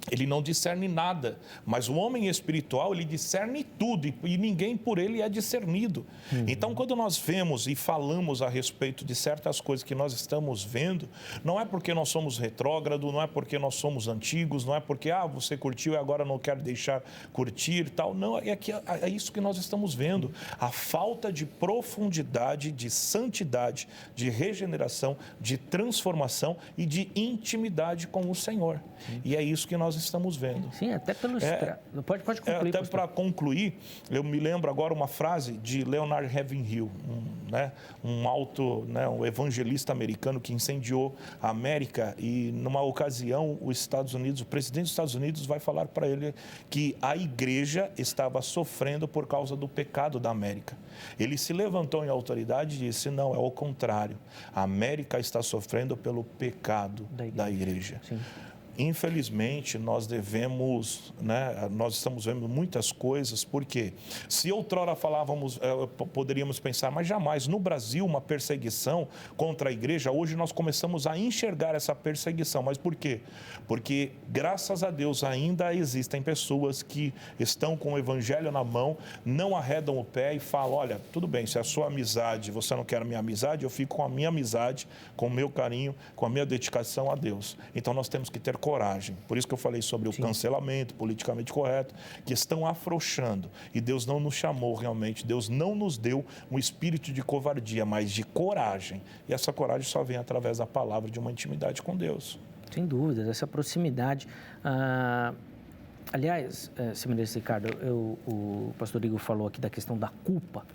ele não discerne nada, mas o homem espiritual, ele discerne tudo e ninguém por ele é discernido. Então, quando nós vemos e falamos a respeito de certas coisas que nós estamos vendo, não é porque nós somos retrógrado, não é porque nós somos antigos, não é porque, você curtiu e agora não quer deixar curtir e tal. Não, é isso que nós estamos vendo. A falta de profundidade, de santidade, de regeneração, de transformação e de intimidade com o Senhor. E é isso que nós estamos vendo. Sim, até pelo... Pode concluir. Até para concluir, eu me lembro agora uma frase de Leonard Ravenhill, um evangelista americano que incendiou a América e, numa ocasião, o presidente dos Estados Unidos vai falar para ele que a igreja estava sofrendo por causa do pecado da América. Ele se levantou em autoridade e disse, não, é o contrário. A América está sofrendo pelo pecado da igreja. Sim. Infelizmente, nós estamos vendo muitas coisas, porque se outrora poderíamos pensar, mas jamais, no Brasil, uma perseguição contra a igreja, hoje nós começamos a enxergar essa perseguição. Mas por quê? Porque, graças a Deus, ainda existem pessoas que estão com o evangelho na mão, não arredam o pé e falam, olha, tudo bem, se é a sua amizade, você não quer a minha amizade, eu fico com a minha amizade, com o meu carinho, com a minha dedicação a Deus. Então, nós temos que ter coragem. Por isso que eu falei sobre o cancelamento politicamente correto, que estão afrouxando. E Deus não nos chamou realmente, Deus não nos deu um espírito de covardia, mas de coragem. E essa coragem só vem através da palavra, de uma intimidade com Deus. Sem dúvida, essa proximidade. Aliás, Seminarista Ricardo, o pastor Igor falou aqui da questão da culpa.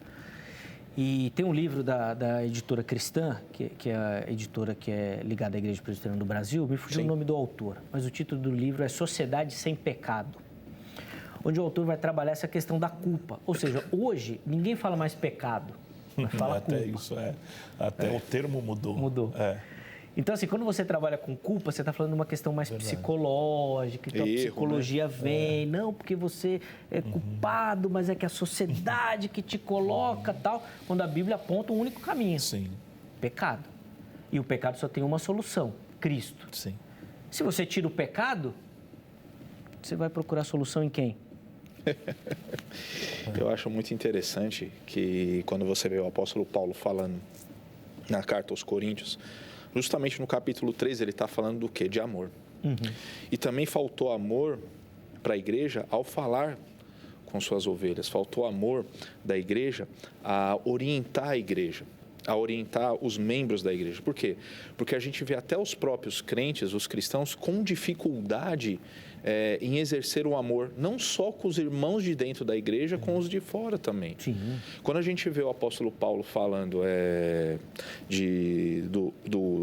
E tem um livro da editora cristã, que é a editora que é ligada à Igreja Presbiteriana do Brasil, me fugiu o nome do autor, mas o título do livro é Sociedade Sem Pecado, onde o autor vai trabalhar essa questão da culpa. Ou seja, hoje ninguém fala mais pecado, mas fala culpa. Até isso, o termo mudou. Mudou. Então, assim, quando você trabalha com culpa, você está falando de uma questão mais psicológica, então a psicologia vem, não, porque você é culpado, mas é que a sociedade que te coloca, tal, quando a Bíblia aponta um único caminho. Sim. Pecado. E o pecado só tem uma solução, Cristo. Sim. Se você tira o pecado, você vai procurar solução em quem? Eu acho muito interessante que quando você vê o apóstolo Paulo falando na carta aos Coríntios, justamente no capítulo 3, ele está falando do quê? De amor. E também faltou amor para a igreja ao falar com suas ovelhas. Faltou amor da igreja a orientar a igreja, a orientar os membros da igreja. Por quê? Porque a gente vê até os próprios crentes, os cristãos, com dificuldade em exercer o amor, não só com os irmãos de dentro da igreja, com os de fora também. Sim. Quando a gente vê o apóstolo Paulo falando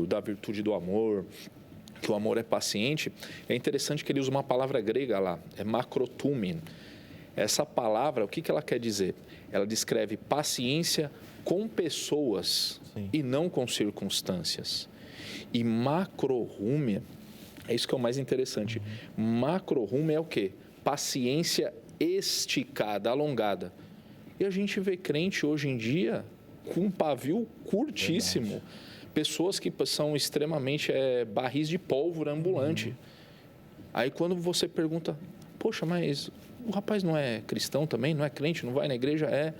da virtude do amor, que o amor é paciente, é interessante que ele usa uma palavra grega lá, é makrotumen. Essa palavra, o que ela quer dizer? Ela descreve paciência com pessoas e não com circunstâncias. E macrorrúmia, é isso que é o mais interessante. Macrorrúmia é o quê? Paciência esticada, alongada. E a gente vê crente hoje em dia com um pavio curtíssimo. Verdade. Pessoas que são extremamente barris de pólvora ambulante. Aí quando você pergunta, Poxa, mas o rapaz não é cristão também, não é crente, não vai na igreja? É.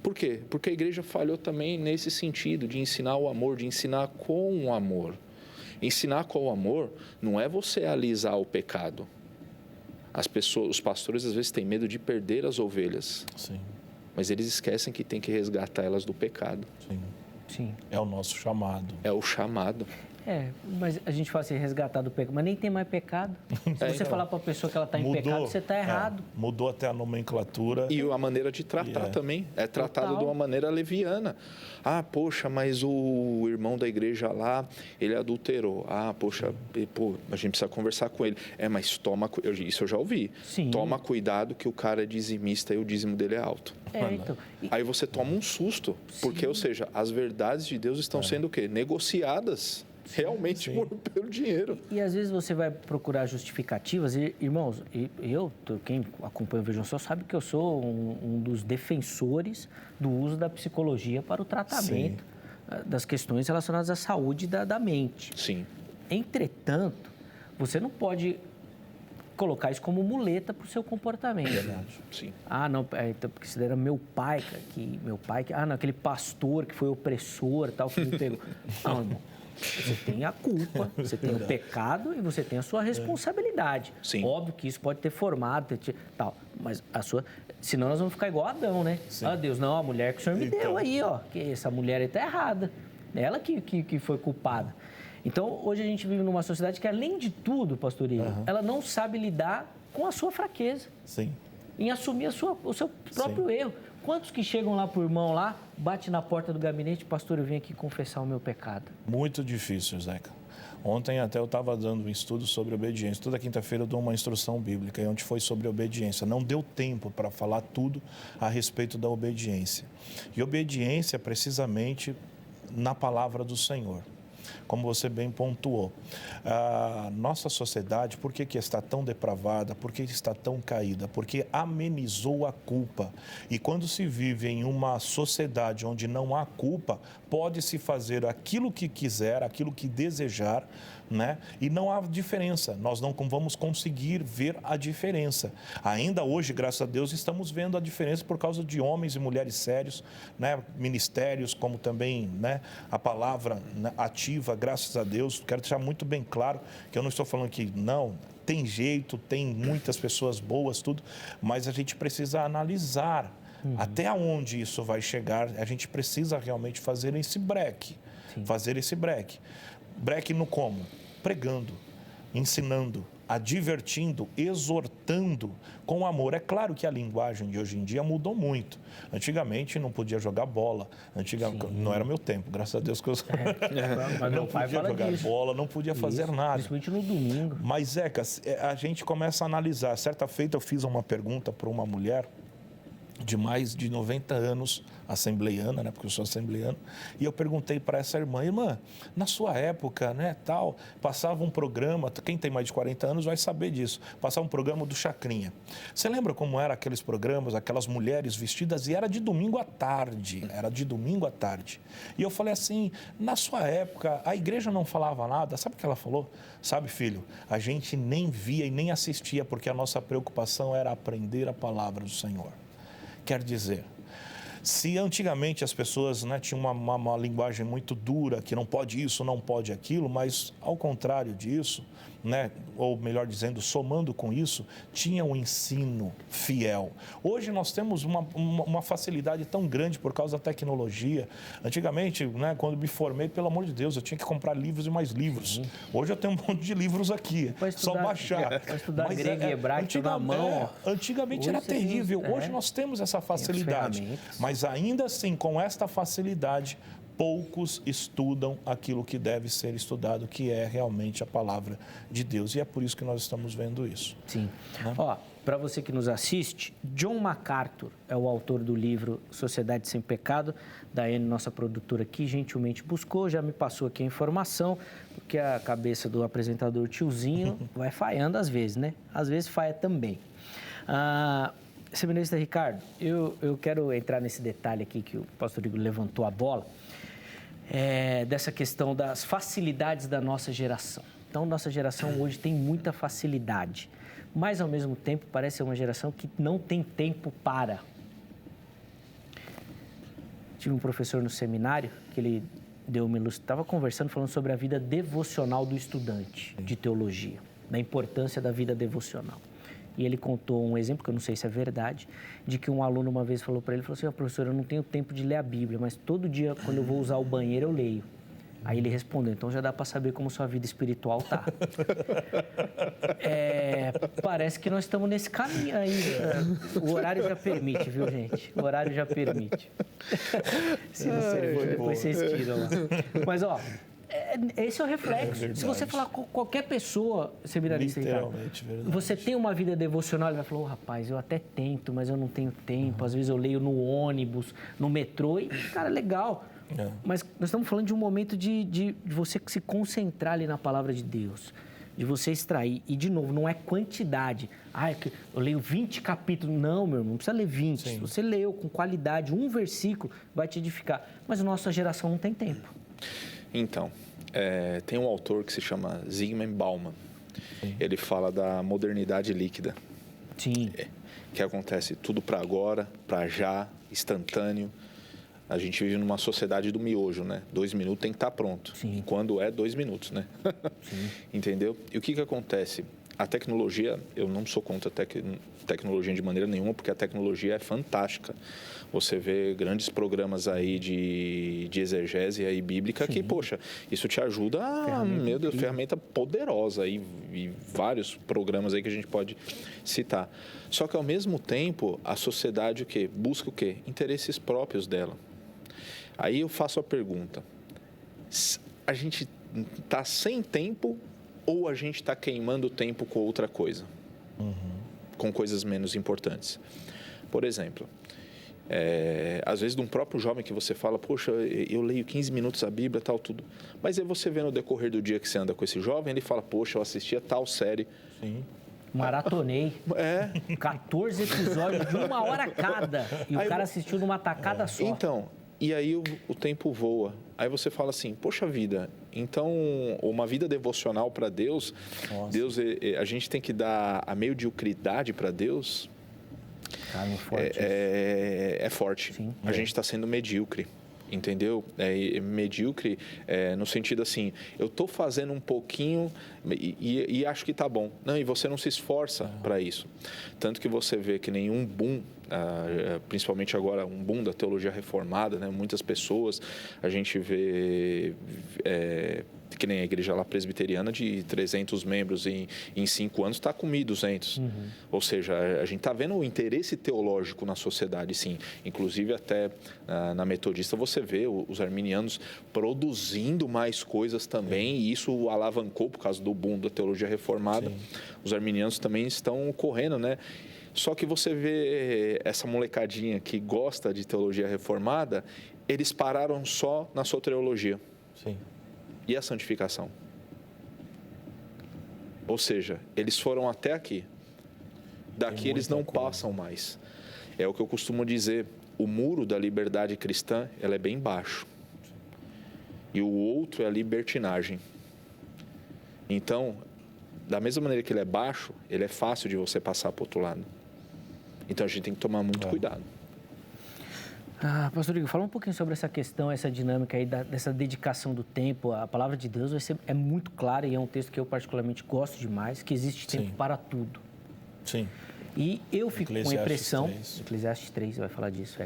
Por quê? Porque a igreja falhou também nesse sentido, de ensinar o amor, de ensinar com o amor. Ensinar com o amor não é você alisar o pecado. As pessoas, os pastores às vezes têm medo de perder as ovelhas. Sim. Mas eles esquecem que tem que resgatar elas do pecado. Sim. Sim. É o nosso chamado. É o chamado. Mas a gente fala assim, resgatar do pecado, mas nem tem mais pecado. Se você falar para a pessoa que ela está em pecado, você está errado. Mudou até a nomenclatura. E a maneira de tratar também. É tratado Total. de uma maneira leviana. Ah, poxa, mas o irmão da igreja lá, ele adulterou. Ah, poxa, a gente precisa conversar com ele. Mas isso eu já ouvi. Sim. Toma cuidado que o cara é dizimista e o dízimo dele é alto. Então. Aí você toma um susto. Porque, ou seja, as verdades de Deus estão sendo o quê? Negociadas. Realmente pelo dinheiro. E às vezes você vai procurar justificativas. Irmãos, quem acompanha o Vejam Só sabe que eu sou um dos defensores do uso da psicologia para o tratamento das questões relacionadas à saúde da mente. Sim. Entretanto, você não pode colocar isso como muleta para o seu comportamento. Sim. Não, então, porque se era meu pai, aquele pastor que foi opressor, tal, que me pegou. Não, irmão. Você tem a culpa, você tem o pecado e você tem a sua responsabilidade. Sim. Óbvio que isso pode ter formado, tal, mas senão nós vamos ficar igual a Adão, né? Ah, Deus, não, a mulher que o Senhor me deu aí, ó, que essa mulher aí tá errada. Ela que foi culpada. Então, hoje a gente vive numa sociedade que, além de tudo, pastor Igor, ela não sabe lidar com a sua fraqueza. Sim. Em assumir o seu próprio erro. Quantos que chegam lá pro irmão lá, bate na porta do gabinete, pastor, eu vim aqui confessar o meu pecado? Muito difícil, Zeca. Ontem até eu estava dando um estudo sobre obediência. Toda quinta-feira eu dou uma instrução bíblica, onde foi sobre obediência. Não deu tempo para falar tudo a respeito da obediência. E obediência precisamente na palavra do Senhor. Como você bem pontuou, a nossa sociedade, por que está tão depravada, por que está tão caída? Porque amenizou a culpa. E quando se vive em uma sociedade onde não há culpa, pode-se fazer aquilo que quiser, aquilo que desejar, né? E não há diferença, nós não vamos conseguir ver a diferença. Ainda hoje, graças a Deus, estamos vendo a diferença por causa de homens e mulheres sérios, né? Ministérios, como também, né? A palavra, né? Ativa, graças a Deus. Quero deixar muito bem claro que eu não estou falando que não, tem jeito, tem muitas pessoas boas, tudo, mas a gente precisa analisar até onde isso vai chegar. A gente precisa realmente fazer esse break, Break no como? Pregando, ensinando, advertindo, exortando com amor. É claro que a linguagem de hoje em dia mudou muito. Antigamente não podia jogar bola. Não era meu tempo, graças a Deus que eu Mas não podia jogar bola, não podia fazer nada. Principalmente no domingo. Mas, Zeca, a gente começa a analisar. Certa feita eu fiz uma pergunta para uma mulher de mais de 90 anos, assembleiana, né, porque eu sou assembleiano, e eu perguntei para essa irmã, na sua época, né, tal, passava um programa, quem tem mais de 40 anos vai saber disso, passava um programa do Chacrinha. Você lembra como eram aqueles programas, aquelas mulheres vestidas, e era de domingo à tarde, E eu falei assim, na sua época, a igreja não falava nada, sabe o que ela falou? Sabe, filho, a gente nem via e nem assistia, porque a nossa preocupação era aprender a palavra do Senhor. Quer dizer, se antigamente as pessoas, né, tinham uma linguagem muito dura, que não pode isso, não pode aquilo, mas ao contrário disso, né, ou melhor dizendo, somando com isso, tinha um ensino fiel. Hoje nós temos uma facilidade tão grande por causa da tecnologia. Antigamente, né, quando me formei, pelo amor de Deus, eu tinha que comprar livros e mais livros. Hoje eu tenho um monte de livros aqui, só baixar. Para estudar grego e hebraico na mão. Antigamente era terrível. Hoje nós temos essa facilidade. Mas ainda assim, com esta facilidade, poucos estudam aquilo que deve ser estudado, que é realmente a palavra de Deus. E é por isso que nós estamos vendo isso. Sim. Né? Ó, para você que nos assiste, John MacArthur é o autor do livro Sociedade Sem Pecado. Daiane, nossa produtora aqui, gentilmente buscou, já me passou aqui a informação, porque a cabeça do apresentador tiozinho vai falhando às vezes, né? Às vezes falha também. Seminarista Ricardo, eu quero entrar nesse detalhe aqui que o pastor Igor levantou a bola, dessa questão das facilidades da nossa geração. Então, nossa geração hoje tem muita facilidade, mas, ao mesmo tempo, parece ser uma geração que não tem tempo para. Tive um professor no seminário que ele estava conversando, falando sobre a vida devocional do estudante de teologia, da importância da vida devocional. E ele contou um exemplo, que eu não sei se é verdade, de que um aluno uma vez falou para ele, falou assim, professor, eu não tenho tempo de ler a Bíblia, mas todo dia, quando eu vou usar o banheiro, eu leio. Aí ele respondeu, então já dá para saber como sua vida espiritual tá. Parece que nós estamos nesse caminho aí. O horário já permite, viu, gente? O horário já permite. Se não servir, depois vocês tiram lá. Mas, ó, esse é o reflexo. Se você falar com qualquer pessoa, seminarista, Ricardo, você tem uma vida devocional, ele vai falar, rapaz, eu até tento, mas eu não tenho tempo. Às vezes eu leio no ônibus, no metrô, e, cara, legal. Mas nós estamos falando de um momento de você se concentrar ali na palavra de Deus, de você extrair. E, de novo, não é quantidade. Eu leio 20 capítulos. Não, meu irmão, não precisa ler 20. Sim. Se você leu com qualidade, um versículo vai te edificar. Mas a nossa geração não tem tempo. Então, tem um autor que se chama Zygmunt Bauman. Sim. Ele fala da modernidade líquida. Sim. Que acontece tudo para agora, para já, instantâneo. A gente vive numa sociedade do miojo, né? 2 minutos tem que estar pronto. Sim. E quando 2 minutos, né? Sim. Entendeu? E o que acontece? A tecnologia, eu não sou contra a tecnologia de maneira nenhuma, porque a tecnologia é fantástica. Você vê grandes programas aí de exegese aí bíblica. Sim. Que, poxa, isso te ajuda ferramenta poderosa e vários programas aí que a gente pode citar. Só que, ao mesmo tempo, a sociedade busca o quê? Interesses próprios dela. Aí eu faço a pergunta, a gente está sem tempo ou a gente está queimando tempo com outra coisa? Com coisas menos importantes. Por exemplo, às vezes de um próprio jovem que você fala, poxa, eu leio 15 minutos a Bíblia, tal, tudo. Mas aí você vê no decorrer do dia que você anda com esse jovem, ele fala, poxa, eu assistia tal série. Sim. Maratonei. 14 episódios de 1 hora cada. E o cara assistiu numa tacada só. Então, e aí o tempo voa. Aí você fala assim, poxa vida, então uma vida devocional para Deus, a gente tem que dar a mediocridade para Deus. Caramba, forte. É forte. Sim. A gente está sendo medíocre. Entendeu? Medíocre no sentido assim, eu estou fazendo um pouquinho e acho que está bom. Não, e você não se esforça para isso. Tanto que você vê que nenhum boom, principalmente agora, um boom da teologia reformada, né? Muitas pessoas, a gente vê... que nem a igreja lá presbiteriana de 300 membros em 5 anos está com 1.200. Ou seja, a gente está vendo o interesse teológico na sociedade, sim. Inclusive até na metodista você vê os arminianos produzindo mais coisas também, e isso alavancou por causa do boom da teologia reformada. Sim. Os arminianos também estão correndo, né? Só que você vê essa molecadinha que gosta de teologia reformada, eles pararam só na soteriologia. Sim. E a santificação? Ou seja, eles foram até aqui. Daqui eles não passam mais. É o que eu costumo dizer, o muro da liberdade cristã, ela é bem baixo. E o outro é a libertinagem. Então, da mesma maneira que ele é baixo, ele é fácil de você passar para o outro lado. Então, a gente tem que tomar muito cuidado. Pastor Igor, fala um pouquinho sobre essa questão, essa dinâmica aí dessa dedicação do tempo. A palavra de Deus é muito clara e é um texto que eu particularmente gosto demais, que existe tempo para tudo. Sim. E eu fico com a impressão, Eclesiastes 3 vai falar disso,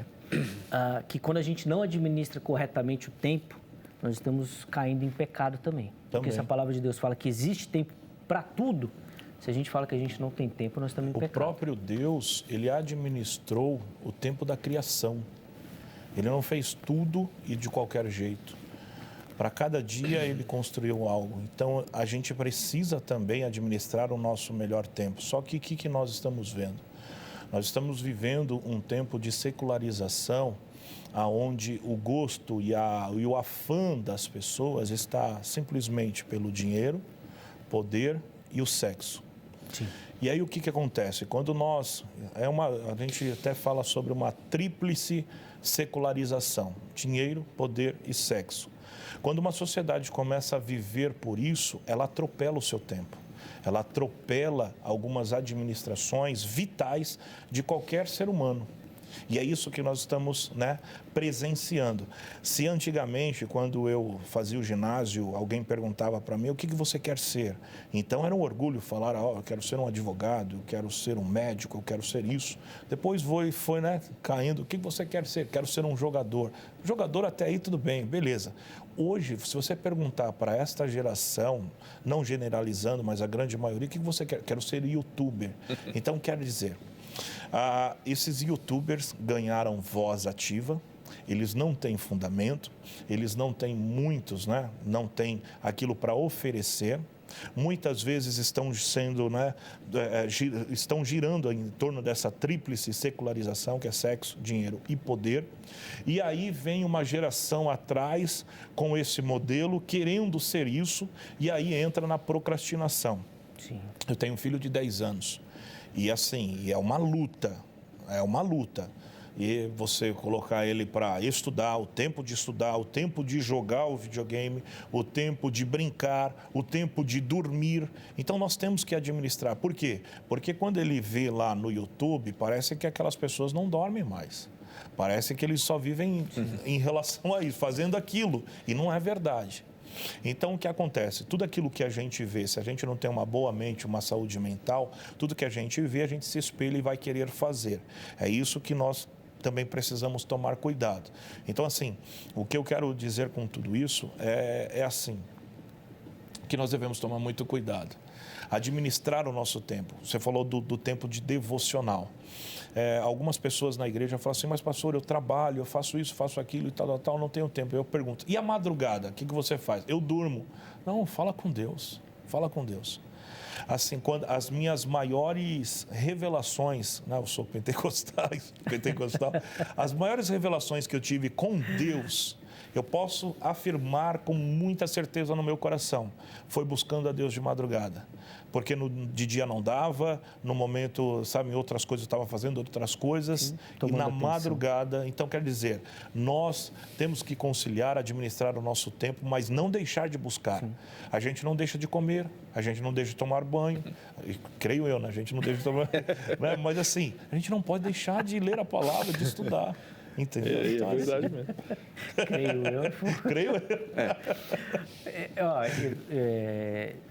que quando a gente não administra corretamente o tempo, nós estamos caindo em pecado também. Porque se a palavra de Deus fala que existe tempo para tudo, se a gente fala que a gente não tem tempo, nós estamos em pecado. O próprio Deus, ele administrou o tempo da criação. Ele não fez tudo e de qualquer jeito. Para cada dia, ele construiu algo. Então, a gente precisa também administrar o nosso melhor tempo. Só que o que nós estamos vendo? Nós estamos vivendo um tempo de secularização, onde o gosto e o afã das pessoas está simplesmente pelo dinheiro, poder e o sexo. Sim. E aí o que acontece? Quando a gente até fala sobre uma tríplice secularização: dinheiro, poder e sexo. Quando uma sociedade começa a viver por isso, ela atropela o seu tempo. Ela atropela algumas administrações vitais de qualquer ser humano. E é isso que nós estamos, presenciando. Se antigamente, quando eu fazia o ginásio, alguém perguntava para mim, o que você quer ser? Então era um orgulho falar, eu quero ser um advogado, eu quero ser um médico, eu quero ser isso. Depois foi caindo, o que você quer ser? Quero ser um jogador. Jogador até aí tudo bem, beleza. Hoje, se você perguntar para esta geração, não generalizando, mas a grande maioria, o que você quer? Quero ser youtuber. Então, quer dizer... esses youtubers ganharam voz ativa, eles não têm fundamento, eles não têm muitos, não têm aquilo para oferecer. Muitas vezes estão estão girando em torno dessa tríplice secularização, que é sexo, dinheiro e poder. E aí vem uma geração atrás com esse modelo, querendo ser isso, e aí entra na procrastinação. Sim. Eu tenho um filho de 10 anos. E assim, é uma luta. E você colocar ele para estudar, o tempo de jogar o videogame, o tempo de brincar, o tempo de dormir. Então, nós temos que administrar. Por quê? Porque quando ele vê lá no YouTube, parece que aquelas pessoas não dormem mais. Parece que eles só vivem em relação a isso, fazendo aquilo. E não é verdade. Então, o que acontece? Tudo aquilo que a gente vê, se a gente não tem uma boa mente, uma saúde mental, tudo que a gente vê, a gente se espelha e vai querer fazer. É isso que nós também precisamos tomar cuidado. Então, assim, o que eu quero dizer com tudo isso é assim, que nós devemos tomar muito cuidado. Administrar o nosso tempo. Você falou do tempo de devocional. Algumas pessoas na igreja falam assim, mas pastor, eu trabalho, eu faço isso, faço aquilo e tal, não tenho tempo. Eu pergunto, e a madrugada, o que você faz? Eu durmo. Não, fala com Deus. Assim, quando as minhas maiores revelações, eu sou pentecostal, as maiores revelações que eu tive com Deus, eu posso afirmar com muita certeza no meu coração, foi buscando a Deus de madrugada. Porque de dia não dava, no momento, em outras coisas eu estava fazendo outras coisas. Sim, e na madrugada, então quer dizer, nós temos que conciliar, administrar o nosso tempo, mas não deixar de buscar. Sim. A gente não deixa de comer, a gente não deixa de tomar banho, creio eu, a gente não deixa de tomar, mas assim, a gente não pode deixar de ler a palavra, de estudar. Entendeu? É verdade mesmo. Creio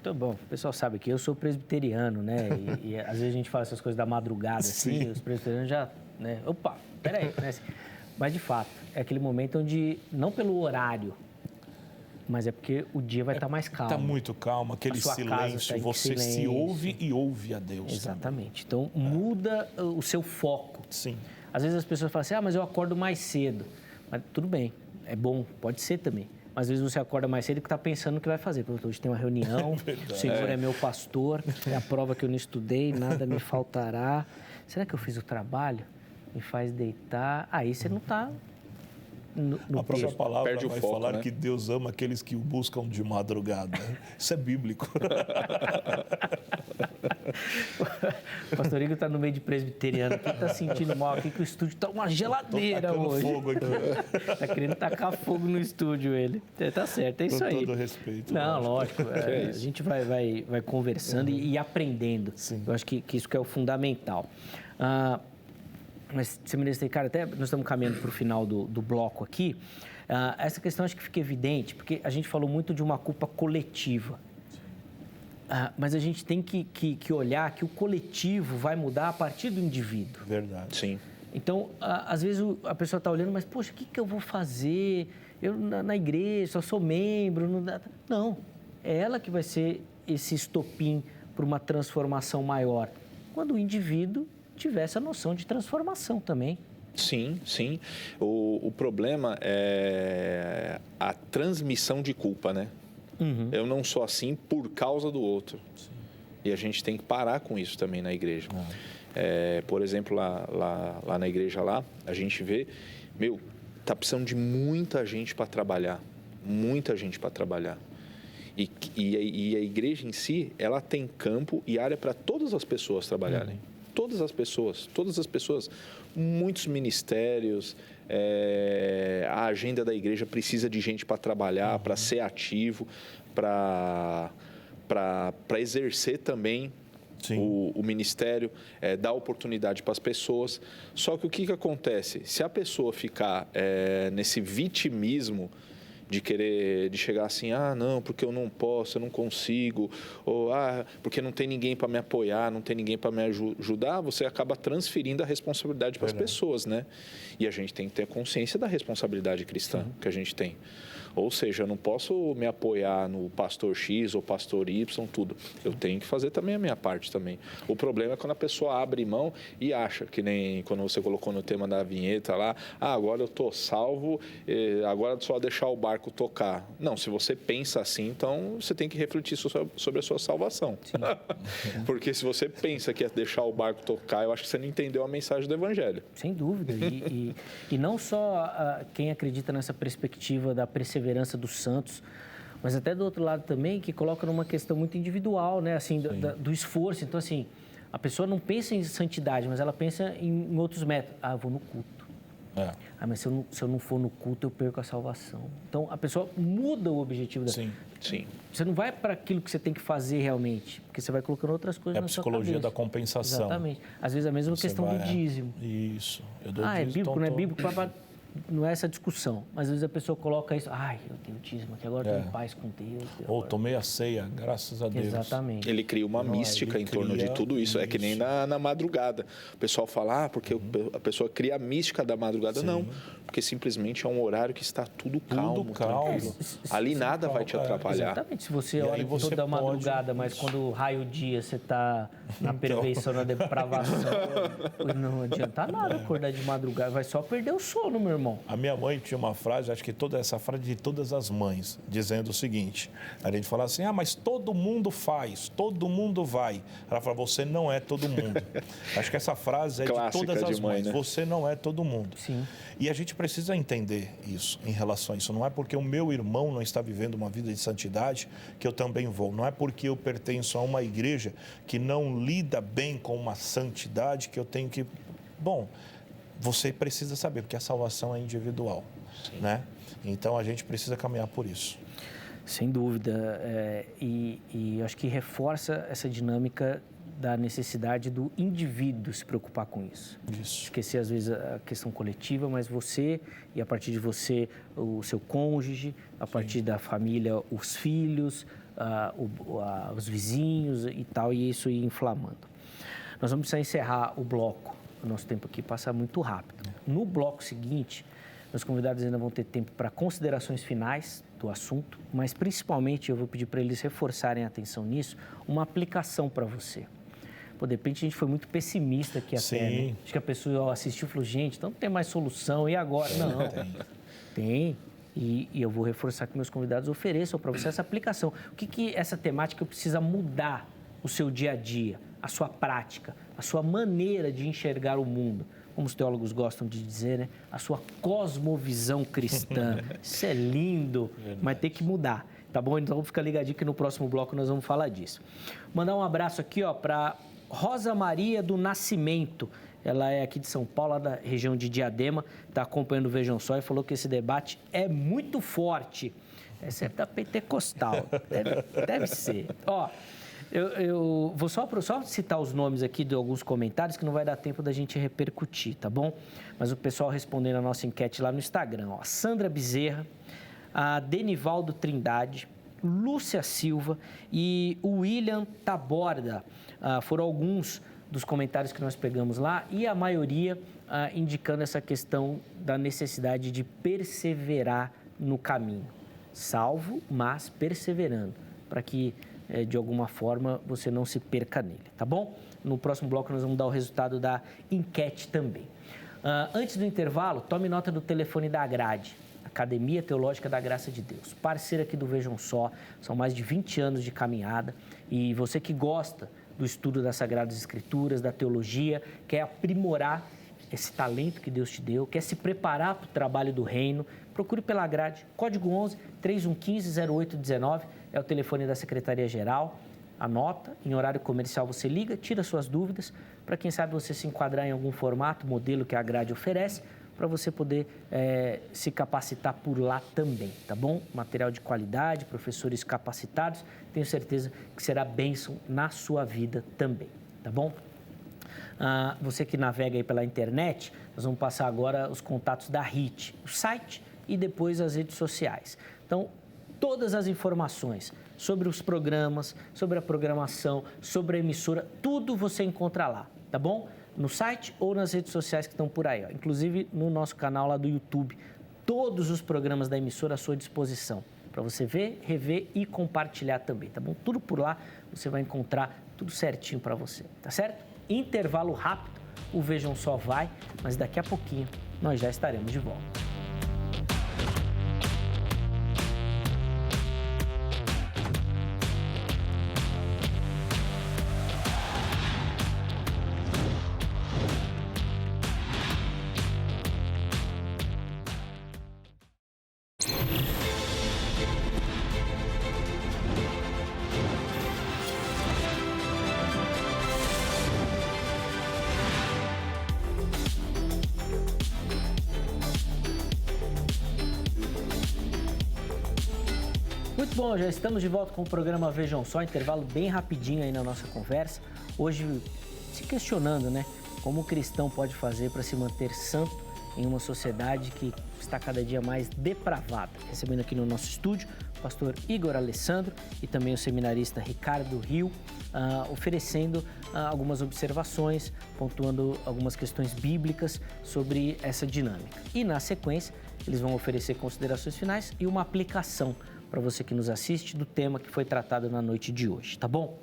eu. Bom, o pessoal sabe que eu sou presbiteriano, E às vezes a gente fala essas coisas da madrugada, assim, os presbiterianos já, opa, peraí, Mas, de fato, é aquele momento onde, não pelo horário, mas é porque o dia vai estar mais calmo. Está muito calmo, aquele silêncio, você se ouve e ouve a Deus. Exatamente. Também. Então, muda o seu foco. Sim. Às vezes as pessoas falam assim, mas eu acordo mais cedo. Mas tudo bem, é bom, pode ser também. Mas às vezes você acorda mais cedo e está pensando no que vai fazer. Hoje tem uma reunião, o Senhor é meu pastor, é a prova que eu não estudei, nada me faltará. Será que eu fiz o trabalho? Me faz deitar. Aí você não está no a própria texto. palavra Perde vai o foco, falar que Deus ama aqueles que o buscam de madrugada. Isso é bíblico. O pastor Igor está no meio de presbiteriano aqui, está sentindo mal aqui que o estúdio está uma geladeira hoje. Fogo aqui. Está querendo tacar fogo no estúdio ele. Tá certo, é isso aí. Com todo respeito. Não, lógico. A gente vai conversando e aprendendo. Sim. Eu acho que isso que é o fundamental. Mas, Seminarista, cara, até nós estamos caminhando para o final do bloco aqui. Essa questão acho que fica evidente, porque a gente falou muito de uma culpa coletiva. Mas a gente tem que olhar que o coletivo vai mudar a partir do indivíduo. Verdade. Sim. Então, às vezes a pessoa está olhando, mas, poxa, o que eu vou fazer? Eu na igreja, só sou membro. Não, é ela que vai ser esse estopim para uma transformação maior. Quando o indivíduo tiver essa noção de transformação também. Sim, sim. O problema é a transmissão de culpa, né? Uhum. Eu não sou assim por causa do outro. Sim. E a gente tem que parar com isso também na igreja. Por exemplo, lá na igreja, a gente vê, tá precisando de muita gente para trabalhar. Muita gente para trabalhar. E a igreja em si, ela tem campo e área para todas as pessoas trabalharem. todas as pessoas, muitos ministérios, a agenda da igreja precisa de gente para trabalhar, para ser ativo, para exercer também o ministério, dar oportunidade para as pessoas. Só que o que acontece? Se a pessoa ficar nesse vitimismo de chegar assim, não, porque eu não posso, eu não consigo, ou porque não tem ninguém para me apoiar, não tem ninguém para me ajudar, você acaba transferindo a responsabilidade para as pessoas, né? E a gente tem que ter consciência da responsabilidade cristã que a gente tem. Ou seja, eu não posso me apoiar no pastor X ou pastor Y, tudo. Eu tenho que fazer também a minha parte também. O problema é quando a pessoa abre mão e acha, que nem quando você colocou no tema da vinheta lá, agora eu estou salvo, agora é só deixar o barco tocar. Não, se você pensa assim, então você tem que refletir sobre a sua salvação. Porque se você pensa que é deixar o barco tocar, eu acho que você não entendeu a mensagem do Evangelho. Sem dúvida. E não só quem acredita nessa perspectiva da perseverança dos santos, mas até do outro lado também, que coloca numa questão muito individual, né? Assim, do esforço. Então, assim, a pessoa não pensa em santidade, mas ela pensa em outros métodos. Eu vou no culto. Mas se eu não for no culto, eu perco a salvação. Então, a pessoa muda o objetivo dela. Sim. Você não vai para aquilo que você tem que fazer realmente, porque você vai colocando outras coisas na sua cabeça. É a psicologia da compensação. Exatamente. Às vezes a mesma questão do dízimo. Isso. Eu dou é dízimo, bíblico, não é bíblico? Não é essa discussão. Mas às vezes a pessoa coloca isso, eu tenho dízimo aqui, agora eu estou em paz com Deus. Ou tomei a ceia, graças a Deus. Exatamente. Ele cria uma mística em torno de tudo isso. É que nem na madrugada. O pessoal fala, porque a pessoa cria a mística da madrugada. Não, porque simplesmente é um horário que está tudo calmo. Tranquilo. Ali nada vai te atrapalhar. Exatamente. Se você olha toda madrugada, mas quando raio o dia você está na perfeição, na depravação, não adianta nada acordar de madrugada. Vai só perder o sono, meu irmão. A minha mãe tinha uma frase, acho que toda essa frase de todas as mães, dizendo o seguinte: a gente fala assim, mas todo mundo faz, todo mundo vai. Ela fala, você não é todo mundo. Acho que essa frase é clássica de todas as mães, né? Você não é todo mundo. Sim. E a gente precisa entender isso em relação a isso. Não é porque o meu irmão não está vivendo uma vida de santidade que eu também vou. Não é porque eu pertenço a uma igreja que não lida bem com uma santidade que eu tenho que... Bom, você precisa saber, porque a salvação é individual, né? Então, a gente precisa caminhar por isso. Sem dúvida. E acho que reforça essa dinâmica da necessidade do indivíduo se preocupar com isso. Esquecer, às vezes, a questão coletiva, mas você, e a partir de você, o seu cônjuge, a partir da família, os filhos, os vizinhos e tal, e isso ir inflamando. Nós vamos precisar encerrar o bloco. O nosso tempo aqui passa muito rápido. No bloco seguinte, meus convidados ainda vão ter tempo para considerações finais do assunto, mas principalmente eu vou pedir para eles reforçarem a atenção nisso, uma aplicação para você. De repente a gente foi muito pessimista aqui até, né? Acho que a pessoa assistiu e falou, gente, então não tem mais solução, e agora? Não, tem. E eu vou reforçar que meus convidados ofereçam para você essa aplicação. O que essa temática precisa mudar o seu dia a dia, a sua prática, a sua maneira de enxergar o mundo, como os teólogos gostam de dizer, né? A sua cosmovisão cristã. Isso é lindo, mas tem que mudar, tá bom? Então fica ligadinho que no próximo bloco nós vamos falar disso. Mandar um abraço aqui, para Rosa Maria do Nascimento. Ela é aqui de São Paulo, da região de Diadema, está acompanhando o Vejam Só e falou que esse debate é muito forte. Essa é da pentecostal, deve ser. Eu vou só citar os nomes aqui de alguns comentários que não vai dar tempo da gente repercutir, tá bom? Mas o pessoal respondendo a nossa enquete lá no Instagram, Sandra Bezerra, a Denivaldo Trindade, Lúcia Silva e o William Taborda. Foram alguns dos comentários que nós pegamos lá e a maioria indicando essa questão da necessidade de perseverar no caminho. Salvo, mas perseverando, para que de alguma forma você não se perca nele, tá bom? No próximo bloco nós vamos dar o resultado da enquete também. Antes do intervalo, tome nota do telefone da Agrade, Academia Teológica da Graça de Deus, parceira aqui do Vejam Só, são mais de 20 anos de caminhada e você que gosta do estudo das Sagradas Escrituras, da teologia, quer aprimorar esse talento que Deus te deu, quer se preparar para o trabalho do reino, procure pela Grade, código 11 3115 0819, é o telefone da Secretaria-Geral. anota, em horário comercial você liga, tira suas dúvidas, para quem sabe você se enquadrar em algum formato, modelo que a grade oferece, para você poder se capacitar por lá também, tá bom? Material de qualidade, professores capacitados, tenho certeza que será bênção na sua vida também, tá bom? Você que navega aí pela internet, nós vamos passar agora os contatos da HIT, o site e depois as redes sociais. Então, todas as informações sobre os programas, sobre a programação, sobre a emissora, tudo você encontra lá, tá bom? No site ou nas redes sociais que estão por aí, ó. Inclusive no nosso canal lá do YouTube, todos os programas da emissora à sua disposição, para você ver, rever e compartilhar também, tá bom? Tudo por lá, você vai encontrar tudo certinho para você, tá certo? Intervalo rápido, o Vejam Só vai, mas daqui a pouquinho nós já estaremos de volta. Muito bom, já estamos de volta com o programa Vejam Só, intervalo bem rapidinho aí na nossa conversa. Hoje, se questionando, né, como o cristão pode fazer para se manter santo em uma sociedade que está cada dia mais depravada. Recebendo aqui no nosso estúdio o pastor Igor Alessandro e também o seminarista Ricardo Rio, oferecendo algumas observações, pontuando algumas questões bíblicas sobre essa dinâmica. E na sequência, eles vão oferecer considerações finais e uma aplicação para você que nos assiste do tema que foi tratado na noite de hoje, tá bom?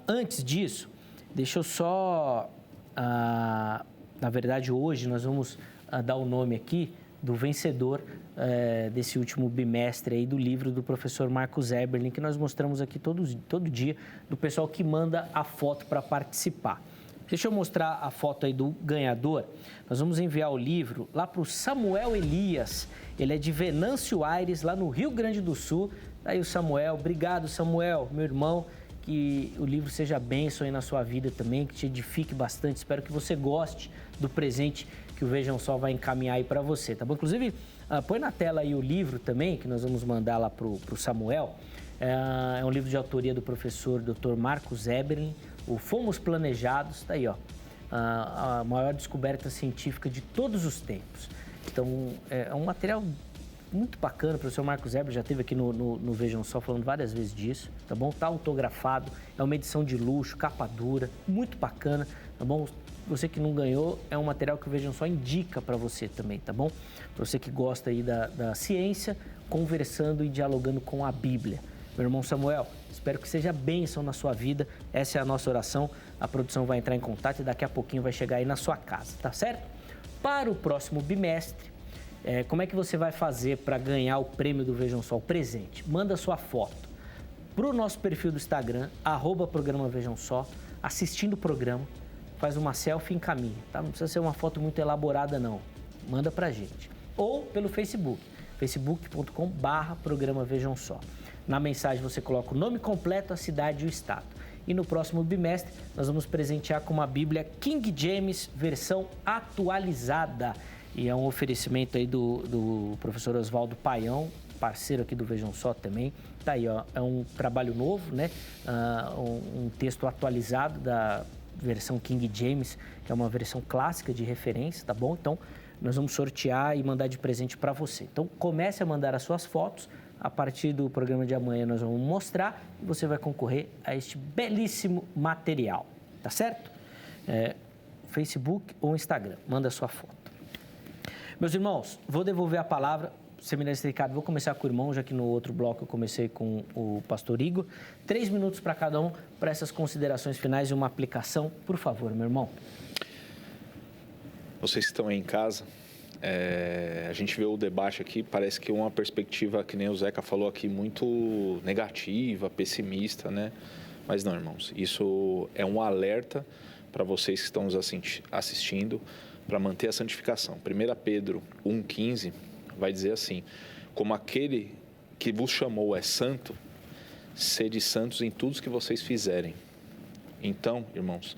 Antes disso, deixa eu só... na verdade, hoje nós vamos dar o nome aqui do vencedor desse último bimestre aí do livro do professor Marcos Eberlin, que nós mostramos aqui todo dia, do pessoal que manda a foto para participar. Deixa eu mostrar a foto aí do ganhador. Nós vamos enviar o livro lá para o Samuel Elias. Ele é de Venâncio Aires, lá no Rio Grande do Sul. Aí o Samuel. Obrigado, Samuel, meu irmão. Que o livro seja bênção aí na sua vida também, que te edifique bastante. Espero que você goste do presente que o Vejam Só vai encaminhar aí para você, tá bom? Inclusive, põe na tela aí o livro também, que nós vamos mandar lá para o Samuel. É um livro de autoria do professor Dr. Marcos Eberlin, o Fomos Planejados, tá aí, ó, a maior descoberta científica de todos os tempos. Então, é um material muito bacana, o professor Marcos Eberlin já esteve aqui no Vejam Só falando várias vezes disso, tá bom? Tá autografado, é uma edição de luxo, capa dura, muito bacana, tá bom? Você que não ganhou, é um material que o Vejam Só indica para você também, tá bom? Para você que gosta aí da ciência, conversando e dialogando com a Bíblia. Meu irmão Samuel, espero que seja bênção na sua vida. Essa é a nossa oração. A produção vai entrar em contato e daqui a pouquinho vai chegar aí na sua casa, tá certo? Para o próximo bimestre, como é que você vai fazer para ganhar o prêmio do Vejam Só, o presente? Manda sua foto para o nosso perfil do Instagram, @programa Vejam Só, assistindo o programa, faz uma selfie e encaminha, tá? Não precisa ser uma foto muito elaborada, não. Manda pra gente. Ou pelo Facebook, facebook.com/programa Vejam Só. Na mensagem você coloca o nome completo, a cidade e o estado. E no próximo bimestre nós vamos presentear com uma Bíblia King James, versão atualizada. E é um oferecimento aí do professor Oswaldo Paião, parceiro aqui do Vejam Só também. Tá aí, ó, é um trabalho novo, né? Um texto atualizado da versão King James, que é uma versão clássica de referência, tá bom? Então, nós vamos sortear e mandar de presente para você. Então, comece a mandar as suas fotos. A partir do programa de amanhã nós vamos mostrar e você vai concorrer a este belíssimo material, tá certo? Facebook ou Instagram, manda a sua foto. Meus irmãos, vou devolver a palavra, seminarista Ricardo, vou começar com o irmão, já que no outro bloco eu comecei com o pastor Igor. 3 minutos para cada um, para essas considerações finais e uma aplicação, por favor, meu irmão. Vocês que estão aí em casa, a gente vê o debate aqui, parece que uma perspectiva, que nem o Zeca falou aqui, muito negativa, pessimista, né? Mas não, irmãos, isso é um alerta para vocês que estão nos assistindo, para manter a santificação. 1 Pedro 1,15 vai dizer assim: como aquele que vos chamou é santo, sede santos em tudo que vocês fizerem. Então, irmãos,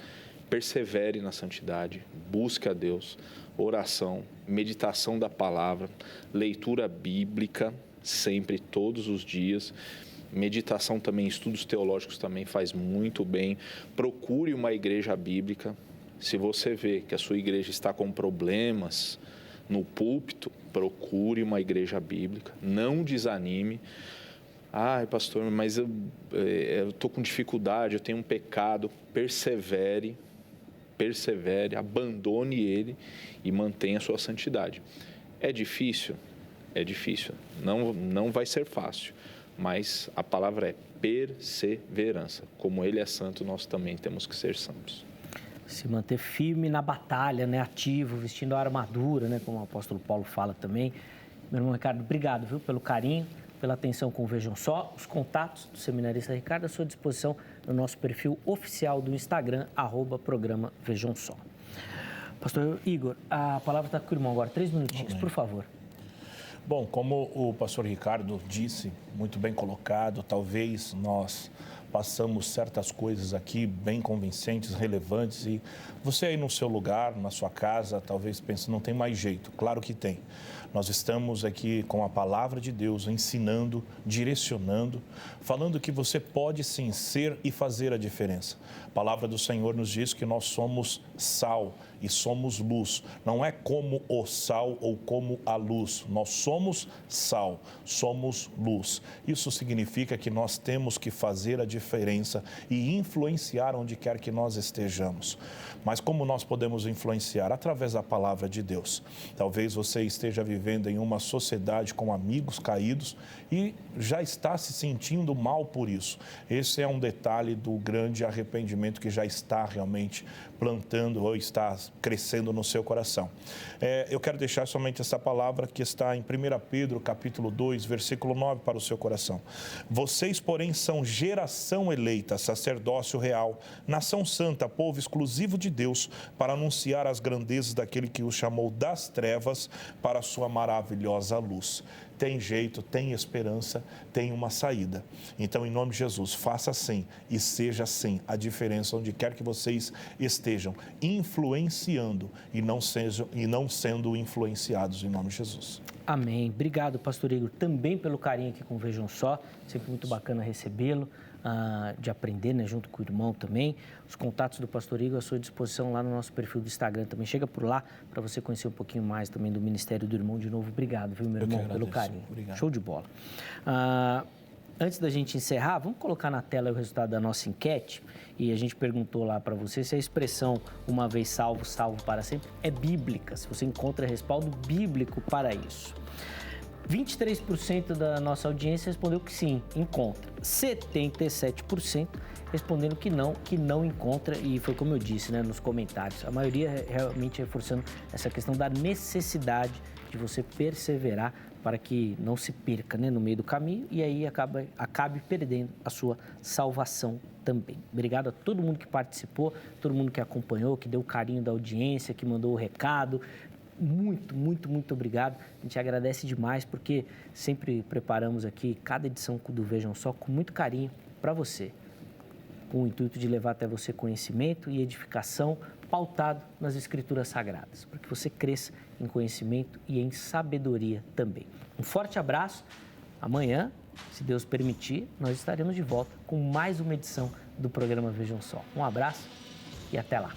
persevere na santidade, busque a Deus, oração, meditação da palavra, leitura bíblica, sempre, todos os dias. Meditação também, estudos teológicos também faz muito bem. Procure uma igreja bíblica. Se você vê que a sua igreja está com problemas no púlpito, procure uma igreja bíblica. Não desanime. Ai, pastor, mas eu estou com dificuldade, eu tenho um pecado. Persevere, abandone ele e mantenha a sua santidade. É difícil? É difícil. Não vai ser fácil. Mas a palavra é perseverança. Como ele é santo, nós também temos que ser santos. Se manter firme na batalha, né? Ativo, vestindo a armadura, né? Como o apóstolo Paulo fala também. Meu irmão Ricardo, obrigado, viu? Pelo carinho, pela atenção com o Vejam Só. Os contatos do seminarista Ricardo à sua disposição no nosso perfil oficial do Instagram, @programa Vejam Só. Pastor Igor, a palavra está com o irmão agora. 3 minutinhos, por favor. Bom, como o pastor Ricardo disse, muito bem colocado, talvez nós passamos certas coisas aqui bem convincentes, relevantes, e você aí no seu lugar, na sua casa, talvez pense, não tem mais jeito. Claro que tem. Nós estamos aqui com a palavra de Deus, ensinando, direcionando, falando que você pode sim ser e fazer a diferença. A palavra do Senhor nos diz que nós somos sal e somos luz. Não é como o sal ou como a luz. Nós somos sal, somos luz. Isso significa que nós temos que fazer a diferença e influenciar onde quer que nós estejamos. Mas como nós podemos influenciar? Através da palavra de Deus. Talvez você esteja vivendo em uma sociedade com amigos caídos e já está se sentindo mal por isso. Esse é um detalhe do grande arrependimento que já está realmente plantando ou está crescendo no seu coração. Eu quero deixar somente essa palavra que está em 1 Pedro, capítulo 2, versículo 9 para o seu coração. Vocês, porém, são geração eleita, sacerdócio real, nação santa, povo exclusivo de Deus, para anunciar as grandezas daquele que os chamou das trevas para a sua maravilhosa luz. Tem jeito, tem esperança, tem uma saída. Então, em nome de Jesus, faça assim e seja assim a diferença onde quer que vocês estejam, influenciando e não sendo influenciados, em nome de Jesus. Amém. Obrigado, pastor Igor, também pelo carinho aqui com o Vejam Só. Sempre muito bacana recebê-lo, de aprender, né, junto com o irmão também. Os contatos do pastor Igor à sua disposição lá no nosso perfil do Instagram também. Chega por lá para você conhecer um pouquinho mais também do Ministério do Irmão. De novo, obrigado, viu, meu irmão, pelo carinho. Obrigado. Show de bola. Antes da gente encerrar, vamos colocar na tela o resultado da nossa enquete. E a gente perguntou lá para você se a expressão "uma vez salvo, salvo para sempre" é bíblica, se você encontra respaldo bíblico para isso. 23% da nossa audiência respondeu que sim, encontra. 77% respondendo que não encontra, e foi como eu disse, né, nos comentários. A maioria realmente reforçando essa questão da necessidade de você perseverar para que não se perca, né, no meio do caminho e aí acabe perdendo a sua salvação também. Obrigado a todo mundo que participou, todo mundo que acompanhou, que deu o carinho da audiência, que mandou o recado. Muito obrigado. A gente agradece demais porque sempre preparamos aqui cada edição do Vejam Só com muito carinho para você, com o intuito de levar até você conhecimento e edificação pautado nas Escrituras Sagradas, para que você cresça em conhecimento e em sabedoria também. Um forte abraço. Amanhã, se Deus permitir, nós estaremos de volta com mais uma edição do programa Vejam Só. Um abraço e até lá.